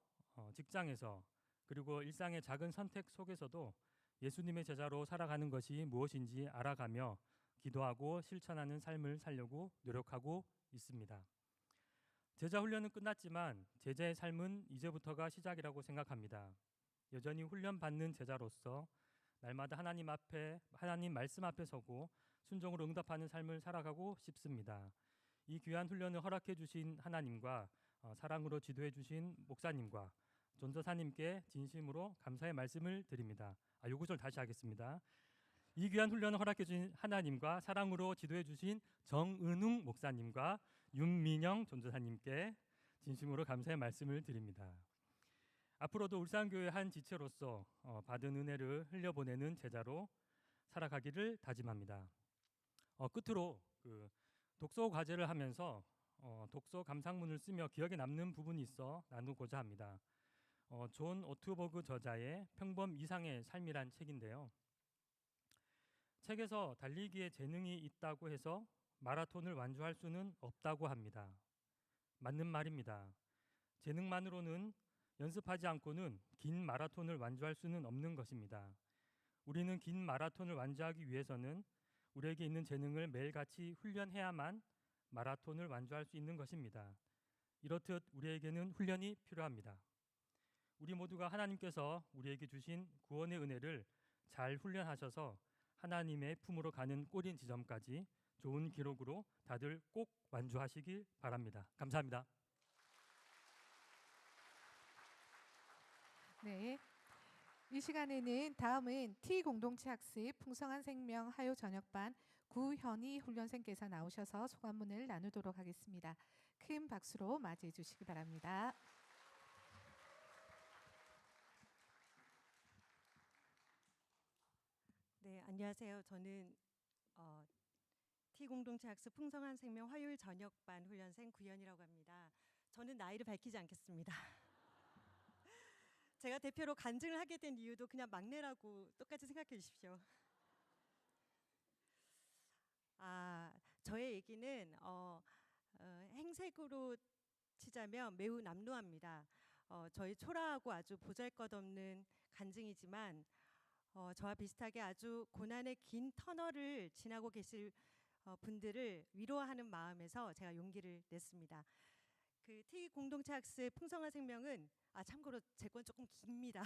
직장에서, 그리고 일상의 작은 선택 속에서도 예수님의 제자로 살아가는 것이 무엇인지 알아가며 기도하고 실천하는 삶을 살려고 노력하고 있습니다. 제자 훈련은 끝났지만 제자의 삶은 이제부터가 시작이라고 생각합니다. 여전히 훈련받는 제자로서 날마다 하나님 말씀 앞에 서고 순종으로 응답하는 삶을 살아가고 싶습니다. 이 귀한 훈련을 허락해 주신 하나님과 사랑으로 지도해 주신 목사님과 전도사님께 진심으로 감사의 말씀을 드립니다. 요 구절 다시 하겠습니다. 이 귀한 훈련을 허락해 주신 하나님과 사랑으로 지도해 주신 정은웅 목사님과 윤민영 전도사님께 진심으로 감사의 말씀을 드립니다. 앞으로도 울산교회 한 지체로서 받은 은혜를 흘려보내는 제자로 살아가기를 다짐합니다. 끝으로 독서 과제를 하면서 독서 감상문을 쓰며 기억에 남는 부분이 있어 나누고자 합니다. 존 오트버그 저자의 평범 이상의 삶이란 책인데요. 책에서 달리기에 재능이 있다고 해서 마라톤을 완주할 수는 없다고 합니다. 맞는 말입니다. 재능만으로는 연습하지 않고는 긴 마라톤을 완주할 수는 없는 것입니다. 우리는 긴 마라톤을 완주하기 위해서는 우리에게 있는 재능을 매일같이 훈련해야만 마라톤을 완주할 수 있는 것입니다. 이렇듯 우리에게는 훈련이 필요합니다. 우리 모두가 하나님께서 우리에게 주신 구원의 은혜를 잘 훈련하셔서 하나님의 품으로 가는 꼬린 지점까지 좋은 기록으로 다들 꼭 완주하시길 바랍니다. 감사합니다. 네. 이 시간에는 다음은 T 공동체 학습 풍성한 생명 하요 저녁반 구현희 훈련생께서 나오셔서 소감문을 나누도록 하겠습니다. 큰 박수로 맞이해 주시기 바랍니다. 네, 안녕하세요. 저는 T 공동체 학습 풍성한 생명 화요일 저녁반 훈련생 구현이라고 합니다. 저는 나이를 밝히지 않겠습니다. 제가 대표로 간증을 하게 된 이유도 그냥 막내라고 똑같이 생각해 주십시오. 저의 얘기는 행색으로 치자면 매우 남루합니다. 저희 초라하고 아주 보잘것없는 간증이지만 저와 비슷하게 아주 고난의 긴 터널을 지나고 계실 분들을 위로하는 마음에서 제가 용기를 냈습니다. 그 T 공동체 학습 풍성한 생명은 참고로 제 건 조금 깁니다.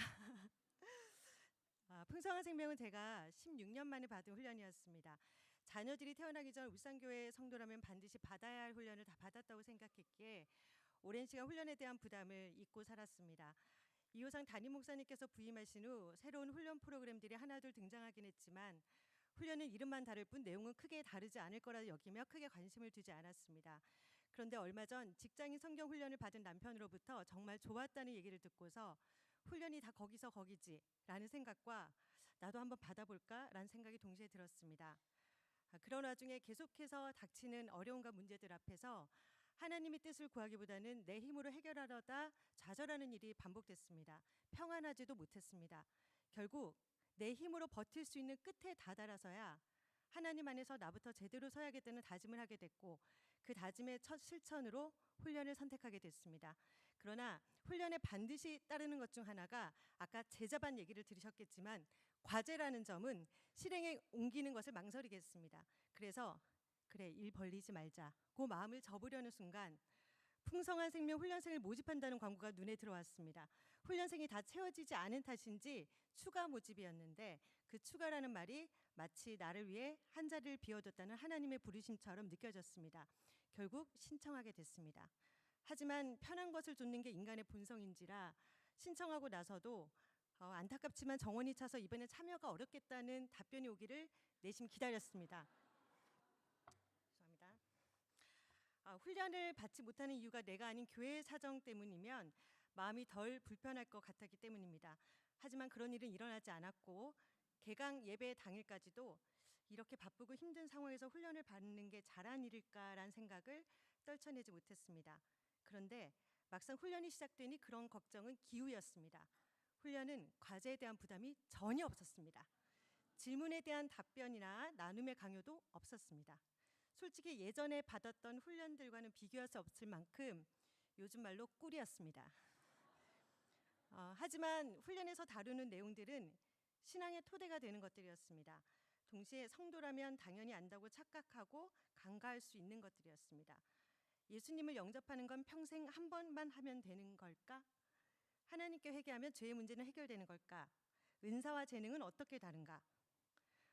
풍성한 생명은 제가 16년 만에 받은 훈련이었습니다. 자녀들이 태어나기 전 울산교회 성도라면 반드시 받아야 할 훈련을 다 받았다고 생각했기에 오랜 시간 훈련에 대한 부담을 잊고 살았습니다. 이호상 담임 목사님께서 부임하신 후 새로운 훈련 프로그램들이 하나둘 등장하긴 했지만 훈련은 이름만 다를 뿐 내용은 크게 다르지 않을 거라 여기며 크게 관심을 두지 않았습니다. 그런데 얼마 전 직장인 성경 훈련을 받은 남편으로부터 정말 좋았다는 얘기를 듣고서 훈련이 다 거기서 거기지 라는 생각과 나도 한번 받아볼까 라는 생각이 동시에 들었습니다. 그런 와중에 계속해서 닥치는 어려움과 문제들 앞에서 하나님의 뜻을 구하기보다는 내 힘으로 해결하려다 좌절하는 일이 반복됐습니다. 평안하지도 못했습니다. 결국 내 힘으로 버틸 수 있는 끝에 다다라서야 하나님 안에서 나부터 제대로 서야겠다는 다짐을 하게 됐고 그 다짐의 첫 실천으로 훈련을 선택하게 됐습니다. 그러나 훈련에 반드시 따르는 것 중 하나가 아까 제자반 얘기를 들으셨겠지만 과제라는 점은 실행에 옮기는 것을 망설이게 했습니다. 그래서 그래 일 벌리지 말자고 마음을 접으려는 순간 풍성한 생명 훈련생을 모집한다는 광고가 눈에 들어왔습니다. 훈련생이 다 채워지지 않은 탓인지 추가 모집이었는데 그 추가라는 말이 마치 나를 위해 한 자리를 비워뒀다는 하나님의 부르심처럼 느껴졌습니다. 결국 신청하게 됐습니다. 하지만 편한 것을 쫓는 게 인간의 본성인지라 신청하고 나서도 안타깝지만 정원이 차서 이번에 참여가 어렵겠다는 답변이 오기를 내심 기다렸습니다. 죄송합니다. 훈련을 받지 못하는 이유가 내가 아닌 교회의 사정 때문이면 마음이 덜 불편할 것 같았기 때문입니다. 하지만 그런 일은 일어나지 않았고 개강 예배 당일까지도 이렇게 바쁘고 힘든 상황에서 훈련을 받는 게 잘한 일일까라는 생각을 떨쳐내지 못했습니다. 그런데 막상 훈련이 시작되니 그런 걱정은 기우였습니다. 훈련은 과제에 대한 부담이 전혀 없었습니다. 질문에 대한 답변이나 나눔의 강요도 없었습니다. 솔직히 예전에 받았던 훈련들과는 비교할 수 없을 만큼 요즘 말로 꿀이었습니다. 하지만 훈련에서 다루는 내용들은 신앙의 토대가 되는 것들이었습니다. 동시에 성도라면 당연히 안다고 착각하고 간과할 수 있는 것들이었습니다. 예수님을 영접하는 건 평생 한 번만 하면 되는 걸까? 하나님께 회개하면 죄의 문제는 해결되는 걸까? 은사와 재능은 어떻게 다른가?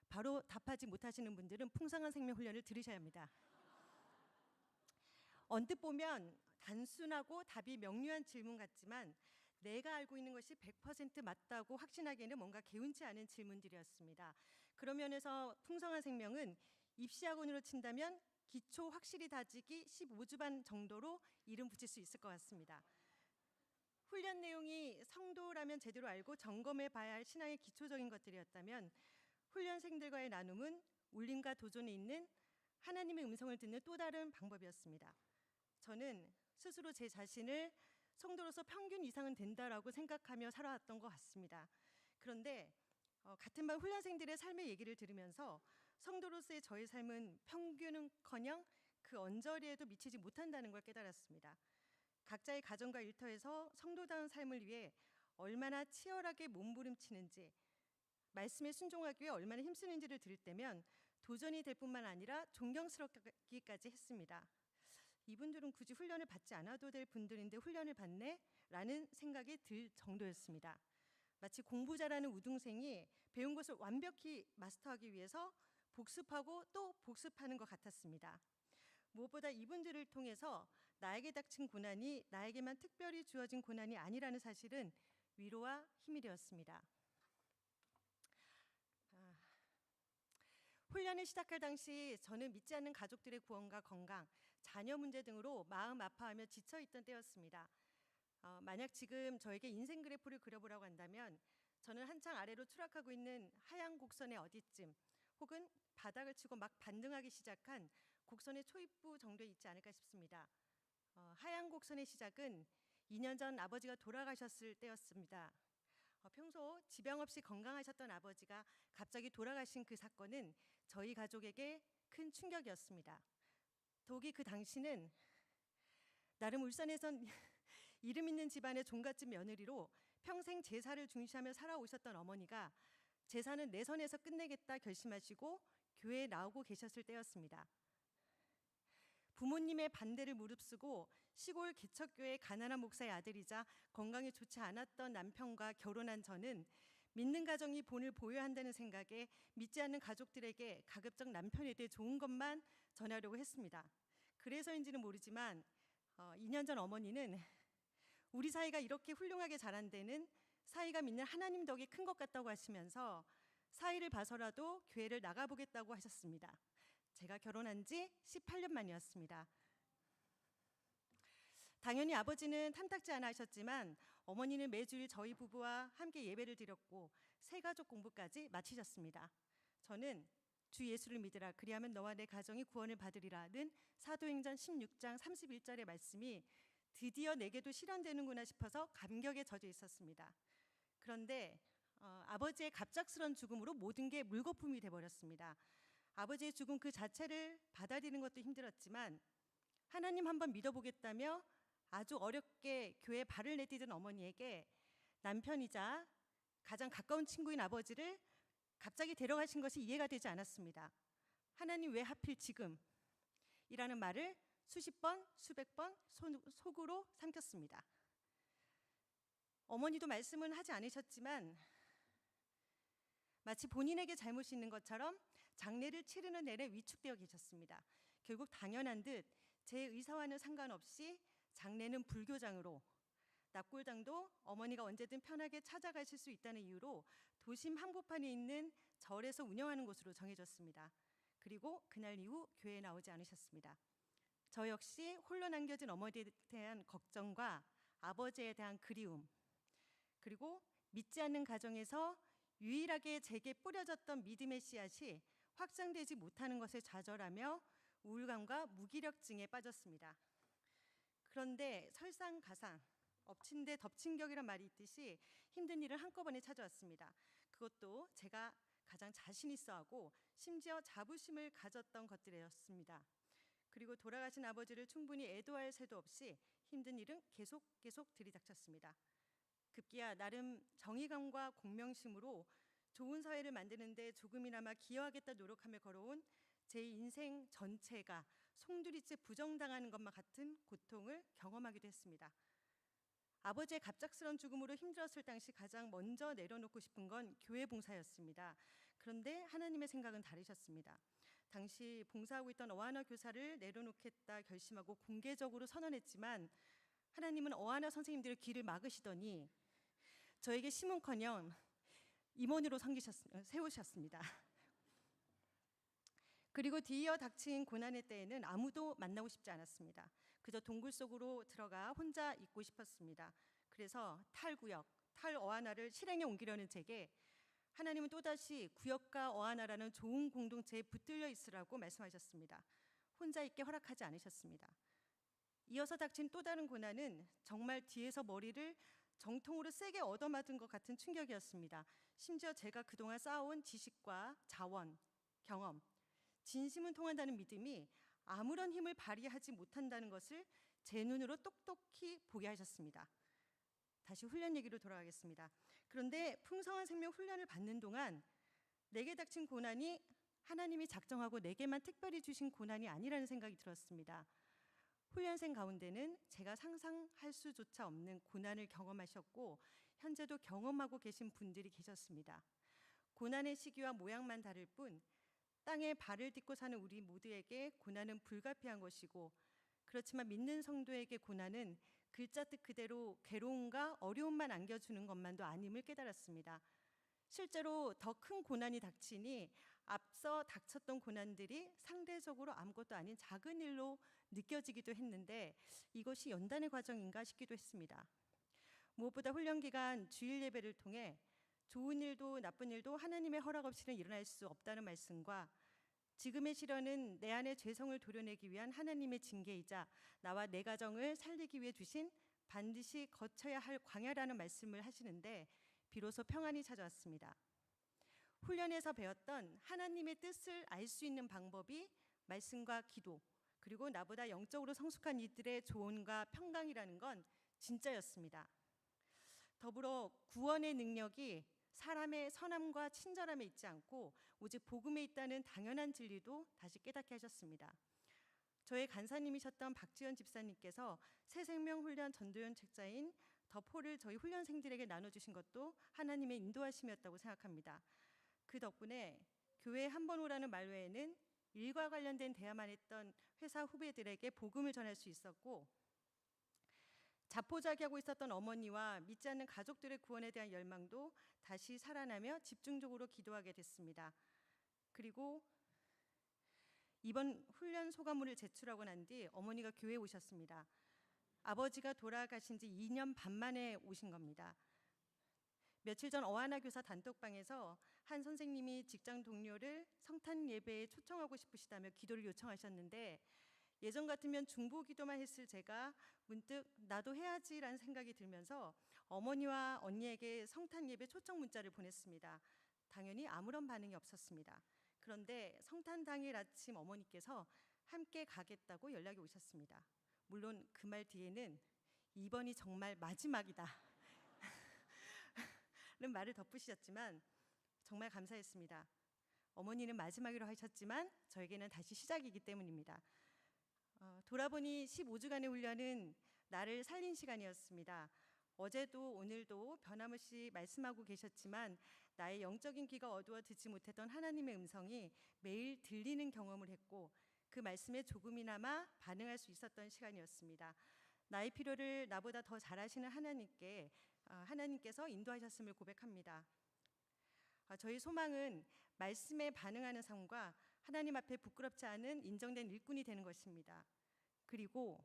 바로 답하지 못하시는 분들은 풍성한 생명 훈련을 들으셔야 합니다. 언뜻 보면 단순하고 답이 명료한 질문 같지만 내가 알고 있는 것이 100% 맞다고 확신하기에는 뭔가 개운치 않은 질문들이었습니다. 그런 면에서 풍성한 생명은 입시학원으로 친다면 기초 확실히 다지기 15주반 정도로 이름 붙일 수 있을 것 같습니다. 훈련 내용이 성도라면 제대로 알고 점검해 봐야 할 신앙의 기초적인 것들이었다면 훈련생들과의 나눔은 울림과 도전에 있는 하나님의 음성을 듣는 또 다른 방법이었습니다. 저는 스스로 제 자신을 성도로서 평균 이상은 된다라고 생각하며 살아왔던 것 같습니다. 그런데 같은 반 훈련생들의 삶의 얘기를 들으면서 성도로서의 저의 삶은 평균은커녕 그 언저리에도 미치지 못한다는 걸 깨달았습니다. 각자의 가정과 일터에서 성도다운 삶을 위해 얼마나 치열하게 몸부림치는지, 말씀에 순종하기 위해 얼마나 힘쓰는지를 들을 때면 도전이 될 뿐만 아니라 존경스럽기까지 했습니다. 이분들은 굳이 훈련을 받지 않아도 될 분들인데 훈련을 받네? 라는 생각이 들 정도였습니다. 마치 공부 잘하는 우등생이 배운 것을 완벽히 마스터하기 위해서 복습하고 또 복습하는 것 같았습니다. 무엇보다 이분들을 통해서 나에게 닥친 고난이 나에게만 특별히 주어진 고난이 아니라는 사실은 위로와 힘이 되었습니다. 훈련을 시작할 당시 저는 믿지 않는 가족들의 구원과 건강, 자녀 문제 등으로 마음 아파하며 지쳐있던 때였습니다. 만약 지금 저에게 인생 그래프를 그려보라고 한다면 저는 한창 아래로 추락하고 있는 하향 곡선의 어디쯤, 혹은 바닥을 치고 막 반등하기 시작한 곡선의 초입부 정도에 있지 않을까 싶습니다. 하향 곡선의 시작은 2년 전 아버지가 돌아가셨을 때였습니다. 평소 지병 없이 건강하셨던 아버지가 갑자기 돌아가신 그 사건은 저희 가족에게 큰 충격이었습니다. 더욱이 그 당시는 나름 울산에선 이름 있는 집안의 종갓집 며느리로 평생 제사를 중시하며 살아오셨던 어머니가 제사는 내 선에서 끝내겠다 결심하시고 교회에 나오고 계셨을 때였습니다. 부모님의 반대를 무릅쓰고 시골 개척교회 가난한 목사의 아들이자 건강이 좋지 않았던 남편과 결혼한 저는 믿는 가정이 본을 보여야 한다는 생각에 믿지 않는 가족들에게 가급적 남편에 대해 좋은 것만 전하려고 했습니다. 그래서인지는 모르지만 2년 전 어머니는 우리 사이가 이렇게 훌륭하게 자란 데는 사이가 믿는 하나님 덕이 큰 것 같다고 하시면서 사이를 봐서라도 교회를 나가보겠다고 하셨습니다. 제가 결혼한 지 18년 만이었습니다. 당연히 아버지는 탐탁지 않아 하셨지만 어머니는 매주일 저희 부부와 함께 예배를 드렸고 새가족 공부까지 마치셨습니다. 저는 주 예수를 믿으라 그리하면 너와 내 가정이 구원을 받으리라는 사도행전 16장 31절의 말씀이 드디어 내게도 실현되는구나 싶어서 감격에 젖어 있었습니다. 그런데 아버지의 갑작스런 죽음으로 모든 게 물거품이 돼버렸습니다. 아버지의 죽음 그 자체를 받아들이는 것도 힘들었지만 하나님 한번 믿어보겠다며 아주 어렵게 교회에 발을 내디딘 어머니에게 남편이자 가장 가까운 친구인 아버지를 갑자기 데려가신 것이 이해가 되지 않았습니다. 하나님 왜 하필 지금? 이라는 말을 수십 번, 수백 번 속으로 삼켰습니다. 어머니도 말씀은 하지 않으셨지만 마치 본인에게 잘못이 있는 것처럼 장례를 치르는 내내 위축되어 계셨습니다. 결국 당연한 듯 제 의사와는 상관없이 장례는 불교장으로, 납골당도 어머니가 언제든 편하게 찾아가실 수 있다는 이유로 도심 한복판에 있는 절에서 운영하는 곳으로 정해졌습니다. 그리고 그날 이후 교회에 나오지 않으셨습니다. 저 역시 홀로 남겨진 어머니에 대한 걱정과 아버지에 대한 그리움, 그리고 믿지 않는 가정에서 유일하게 제게 뿌려졌던 믿음의 씨앗이 확장되지 못하는 것에 좌절하며 우울감과 무기력증에 빠졌습니다. 그런데 설상가상, 엎친 데 덮친 격이란 말이 있듯이 힘든 일을 한꺼번에 찾아왔습니다. 그것도 제가 가장 자신 있어 하고 심지어 자부심을 가졌던 것들이었습니다. 그리고 돌아가신 아버지를 충분히 애도할 새도 없이 힘든 일은 계속 들이닥쳤습니다. 급기야 나름 정의감과 공명심으로 좋은 사회를 만드는 데 조금이나마 기여하겠다 노력하며 걸어온 제 인생 전체가 송두리째 부정당하는 것만 같은 고통을 경험하기도 했습니다. 아버지의 갑작스런 죽음으로 힘들었을 당시 가장 먼저 내려놓고 싶은 건 교회 봉사였습니다. 그런데 하나님의 생각은 다르셨습니다. 당시 봉사하고 있던 어하나 교사를 내려놓겠다 결심하고 공개적으로 선언했지만 하나님은 어하나 선생님들의 길을 막으시더니 저에게 심은커녕 임원으로 세우셨습니다. 그리고 뒤이어 닥친 고난의 때에는 아무도 만나고 싶지 않았습니다. 그저 동굴 속으로 들어가 혼자 있고 싶었습니다. 그래서 탈구역, 탈어하나를 실행에 옮기려는 제게 하나님은 또다시 구역과 어하나라는 좋은 공동체에 붙들려 있으라고 말씀하셨습니다. 혼자 있게 허락하지 않으셨습니다. 이어서 닥친 또 다른 고난은 정말 뒤에서 머리를 정통으로 세게 얻어맞은 것 같은 충격이었습니다. 심지어 제가 그동안 쌓아온 지식과 자원, 경험, 진심은 통한다는 믿음이 아무런 힘을 발휘하지 못한다는 것을 제 눈으로 똑똑히 보게 하셨습니다. 다시 훈련 얘기로 돌아가겠습니다. 그런데 풍성한 생명 훈련을 받는 동안 내게 닥친 고난이 하나님이 작정하고 내게만 특별히 주신 고난이 아니라는 생각이 들었습니다. 훈련생 가운데는 제가 상상할 수조차 없는 고난을 경험하셨고 현재도 경험하고 계신 분들이 계셨습니다. 고난의 시기와 모양만 다를 뿐 땅에 발을 딛고 사는 우리 모두에게 고난은 불가피한 것이고, 그렇지만 믿는 성도에게 고난은 글자 뜻 그대로 괴로움과 어려움만 안겨주는 것만도 아님을 깨달았습니다. 실제로 더 큰 고난이 닥치니 앞서 닥쳤던 고난들이 상대적으로 아무것도 아닌 작은 일로 느껴지기도 했는데 이것이 연단의 과정인가 싶기도 했습니다. 무엇보다 훈련 기간 주일 예배를 통해 좋은 일도 나쁜 일도 하나님의 허락 없이는 일어날 수 없다는 말씀과 지금의 시련은 내 안의 죄성을 도려내기 위한 하나님의 징계이자 나와 내 가정을 살리기 위해 주신 반드시 거쳐야 할 광야라는 말씀을 하시는데 비로소 평안이 찾아왔습니다. 훈련에서 배웠던 하나님의 뜻을 알 수 있는 방법이 말씀과 기도, 그리고 나보다 영적으로 성숙한 이들의 조언과 평강이라는 건 진짜였습니다. 더불어 구원의 능력이 사람의 선함과 친절함에 있지 않고 오직 복음에 있다는 당연한 진리도 다시 깨닫게 하셨습니다. 저의 간사님이셨던 박지연 집사님께서 새생명훈련 전도연 책자인 더 폴을 저희 훈련생들에게 나눠주신 것도 하나님의 인도하심이었다고 생각합니다. 그 덕분에 교회에 한 번 오라는 말 외에는 일과 관련된 대화만 했던 회사 후배들에게 복음을 전할 수 있었고, 자포자기하고 있었던 어머니와 믿지 않는 가족들의 구원에 대한 열망도 다시 살아나며 집중적으로 기도하게 됐습니다. 그리고 이번 훈련 소감문을 제출하고 난 뒤 어머니가 교회에 오셨습니다. 아버지가 돌아가신 지 2년 반 만에 오신 겁니다. 며칠 전 어하나 교사 단톡방에서 한 선생님이 직장 동료를 성탄 예배에 초청하고 싶으시다며 기도를 요청하셨는데, 예전 같으면 중보 기도만 했을 제가 문득 나도 해야지라는 생각이 들면서 어머니와 언니에게 성탄 예배 초청 문자를 보냈습니다. 당연히 아무런 반응이 없었습니다. 그런데 성탄 당일 아침 어머니께서 함께 가겠다고 연락이 오셨습니다. 물론 그 말 뒤에는 이번이 정말 마지막이다 는 말을 덧붙이셨지만 정말 감사했습니다. 어머니는 마지막이라고 하셨지만 저에게는 다시 시작이기 때문입니다. 돌아보니 15주간의 훈련은 나를 살린 시간이었습니다. 어제도 오늘도 변함없이 말씀하고 계셨지만 나의 영적인 귀가 어두워 듣지 못했던 하나님의 음성이 매일 들리는 경험을 했고 그 말씀에 조금이나마 반응할 수 있었던 시간이었습니다. 나의 필요를 나보다 더 잘 아시는 하나님께서 인도하셨음을 고백합니다. 저희 소망은 말씀에 반응하는 삶과 하나님 앞에 부끄럽지 않은 인정된 일꾼이 되는 것입니다. 그리고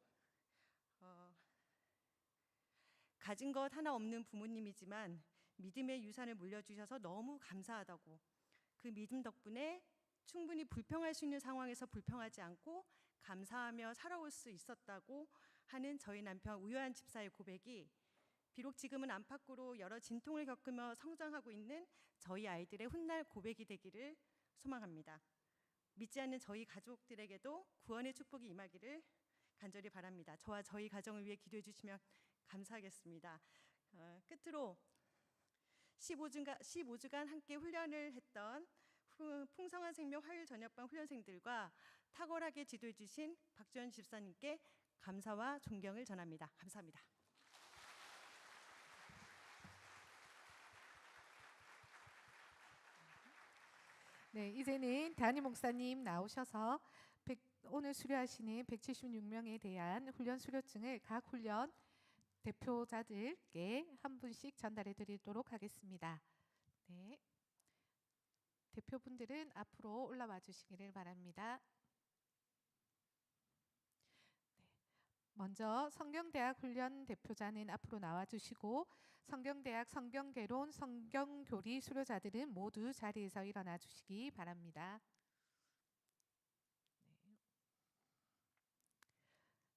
가진 것 하나 없는 부모님이지만 믿음의 유산을 물려주셔서 너무 감사하다고, 그 믿음 덕분에 충분히 불평할 수 있는 상황에서 불평하지 않고 감사하며 살아올 수 있었다고 하는 저희 남편 우요한 집사의 고백이 비록 지금은 안팎으로 여러 진통을 겪으며 성장하고 있는 저희 아이들의 훗날 고백이 되기를 소망합니다. 믿지 않는 저희 가족들에게도 구원의 축복이 임하기를 간절히 바랍니다. 저와 저희 가정을 위해 기도해 주시면 감사하겠습니다. 끝으로 15주간 함께 훈련을 했던 풍성한 생명 화요일 저녁반 훈련생들과 탁월하게 지도해 주신 박지연 집사님께 감사와 존경을 전합니다. 감사합니다. 네, 이제는 담임 목사님 나오셔서 오늘 수료하시는 176명에 대한 훈련 수료증을 각 훈련 대표자들께 한 분씩 전달해 드리도록 하겠습니다. 네, 대표분들은 앞으로 올라와 주시기를 바랍니다. 네, 먼저 성경대학 훈련 대표자는 앞으로 나와주시고 성경대학 성경개론 성경교리 수료자들은 모두 자리에서 일어나 주시기 바랍니다.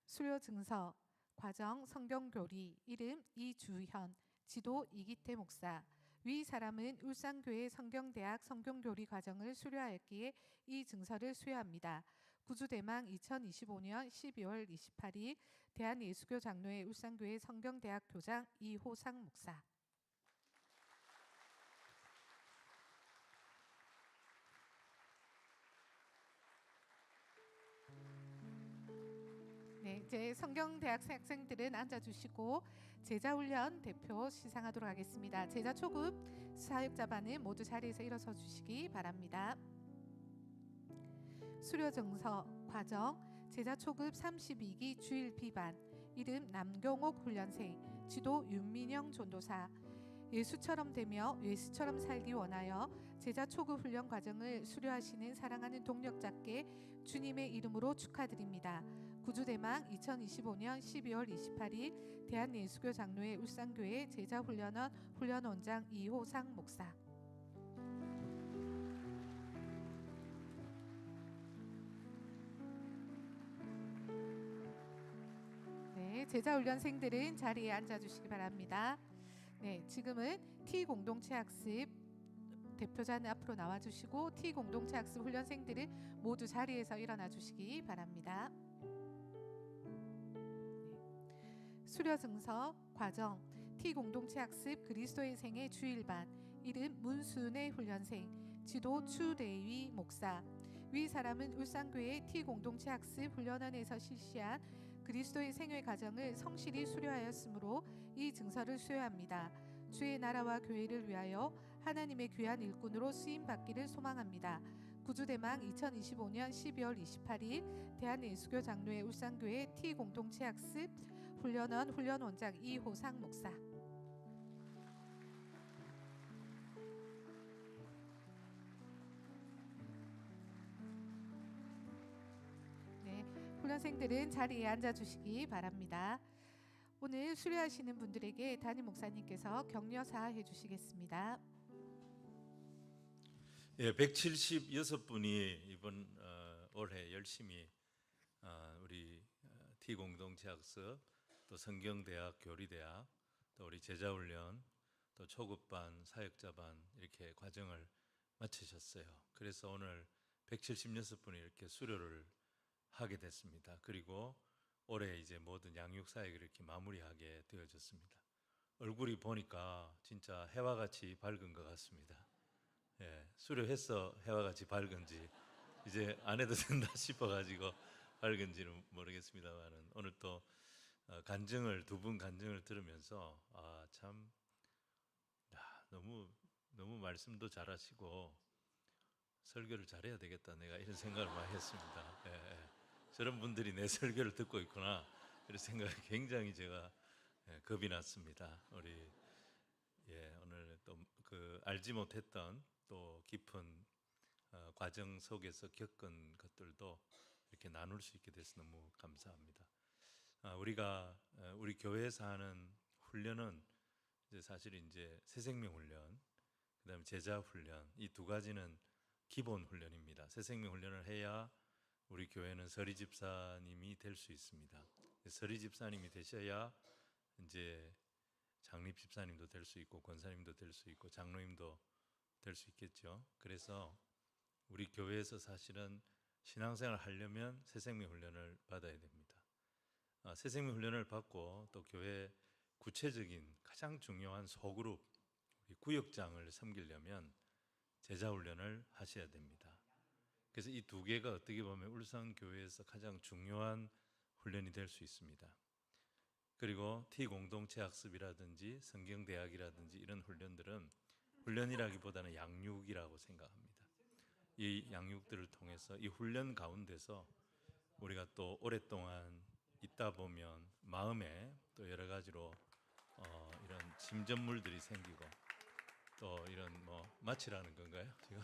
수료 증서 과정 성경교리 이름 이주현 지도 이기태 목사 위 사람은 울산교회 성경대학 성경교리 과정을 수료하였기에 이 증서를 수여합니다. 구주대망 2025년 12월 28일 대한예수교 장로회 울산교회 성경대학 교장 이호상 목사. 네, 이제 성경대학 학생들은 앉아주시고 제자훈련 대표 시상하도록 하겠습니다. 제자 초급 사역자반은 모두 자리에서 일어서 주시기 바랍니다. 수료증서 과정 제자 초급 32기 주일 B반 이름 남경옥 훈련생 지도 윤민영 전도사 예수처럼 되며 예수처럼 살기 원하여 제자 초급 훈련 과정을 수료하시는 사랑하는 동력자께 주님의 이름으로 축하드립니다. 구주대망 2025년 12월 28일 대한예수교 장로회 울산교회 제자훈련원 훈련원장 이호상 목사. 네, 제자훈련생들은 자리에 앉아주시기 바랍니다. 네, 지금은 T 공동체 학습 대표자는 앞으로 나와주시고 T 공동체 학습 훈련생들은 모두 자리에서 일어나 주시기 바랍니다. 수료 증서 과정 T 공동체 학습 그리스도의 생애 주일반 이름 문순의 훈련생 지도 추대위 목사 위 사람은 울산교회 T 공동체 학습 훈련원에서 실시한 그리스도의 생애 과정을 성실히 수료하였으므로 이 증서를 수여합니다. 주의 나라와 교회를 위하여 하나님의 귀한 일꾼으로 쓰임 받기를 소망합니다. 구주대망 2025년 12월 28일 대한예수교 장로회 울산교회 T 공동체 학습 훈련원 훈련원장 이호상 목사. 네, 훈련생들은 자리에 앉아주시기 바랍니다. 오늘 수료하시는 분들에게 담임 목사님께서 격려사 해주시겠습니다. 예, 176분이 이번 올해 열심히 우리 T 공동체 학습 또 성경대학 교리대학 또 우리 제자훈련 또 초급반 사역자반 이렇게 과정을 마치셨어요. 그래서 오늘 176분이 이렇게 수료를 하게 됐습니다. 그리고 올해 이제 모든 양육 사역을 이렇게 마무리하게 되어졌습니다. 얼굴이 보니까 진짜 해와 같이 밝은 것 같습니다. 예, 수료해서 해와 같이 밝은지 이제 안 해도 된다 싶어가지고 밝은지는 모르겠습니다만은 오늘 또 간증을 두 분 간증을 들으면서 참 너무 말씀도 잘하시고 설교를 잘해야 되겠다 내가 이런 생각을 많이 했습니다. 예. 저런 분들이 내 설교를 듣고 있구나 이런 생각이 굉장히 제가 겁이 났습니다. 우리 오늘 또 그 알지 못했던 또 깊은 과정 속에서 겪은 것들도 이렇게 나눌 수 있게 돼서 너무 감사합니다. 우리가 우리 교회에서 하는 훈련은 이제 사실 이제 새생명 훈련, 그다음에 제자 훈련 이 두 가지는 기본 훈련입니다. 새생명 훈련을 해야 우리 교회는 서리 집사님이 될 수 있습니다. 서리 집사님이 되셔야 이제 장립 집사님도 될 수 있고 권사님도 될 수 있고 장로님도 될 수 있겠죠. 그래서 우리 교회에서 사실은 신앙생활을 하려면 새생명 훈련을 받아야 됩니다. 새생명 훈련을 받고 또 교회 구체적인 가장 중요한 소그룹 우리 구역장을 섬기려면 제자 훈련을 하셔야 됩니다. 그래서 이 두 개가 어떻게 보면 울산교회에서 가장 중요한 훈련이 될 수 있습니다. 그리고 T 공동체 학습이라든지 성경대학이라든지 이런 훈련들은 훈련이라기보다는 양육이라고 생각합니다. 이 양육들을 통해서 이 훈련 가운데서 우리가 또 오랫동안 있다 보면 마음에 또 여러 가지로 이런 심전물들이 생기고 또 이런 마취라는 건가요? 지금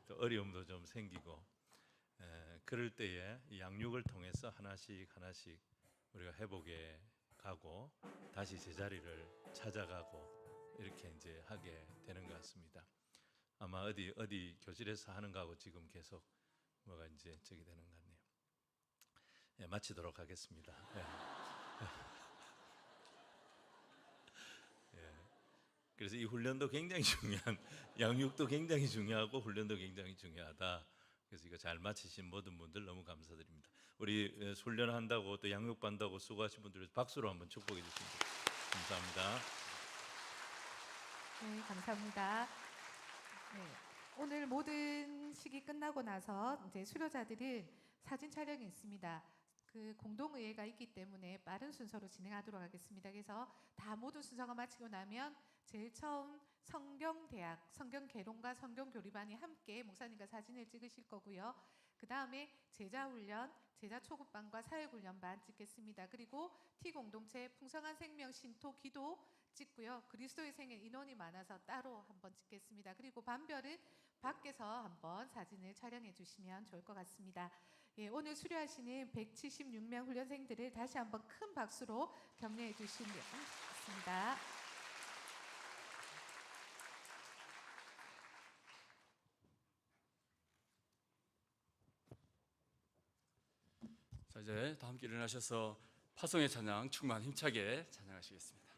또 어려움도 좀 생기고 그럴 때에 이 양육을 통해서 하나씩 우리가 회복해 가고 다시 제자리를 찾아가고 이렇게 이제 하게 되는 것 같습니다. 아마 어디 교실에서 하는 거하고 지금 계속 뭐가 이제 저기 되는 것 같네요. 마치도록 하겠습니다. 그래서 이 훈련도 굉장히 중요한, 양육도 굉장히 중요하고 훈련도 굉장히 중요하다. 그래서 이거 잘 마치신 모든 분들 너무 감사드립니다. 우리 훈련한다고 또 양육받는다고 수고하신 분들 박수로 한번 축복해 주십니다. 감사합니다. 네, 감사합니다. 네, 오늘 모든 식이 끝나고 나서 이제 수료자들은 사진 촬영이 있습니다. 그 공동의회가 있기 때문에 빠른 순서로 진행하도록 하겠습니다. 그래서 다 모든 순서가 마치고 나면 제일 처음 성경대학, 성경개론과 성경교리반이 함께 목사님과 사진을 찍으실 거고요. 그 다음에 제자훈련, 제자초급반과 사역훈련반 찍겠습니다. 그리고 T공동체 풍성한 생명 신토 기도 찍고요. 그리스도의 생애 인원이 많아서 따로 한번 찍겠습니다. 그리고 반별은 밖에서 한번 사진을 촬영해 주시면 좋을 것 같습니다. 예, 오늘 수료하시는 176명 훈련생들을 다시 한번 큰 박수로 격려해 주시면 좋겠습니다. 자, 이제 다 함께 일어나셔서 파송의 찬양 충만 힘차게 찬양하시겠습니다.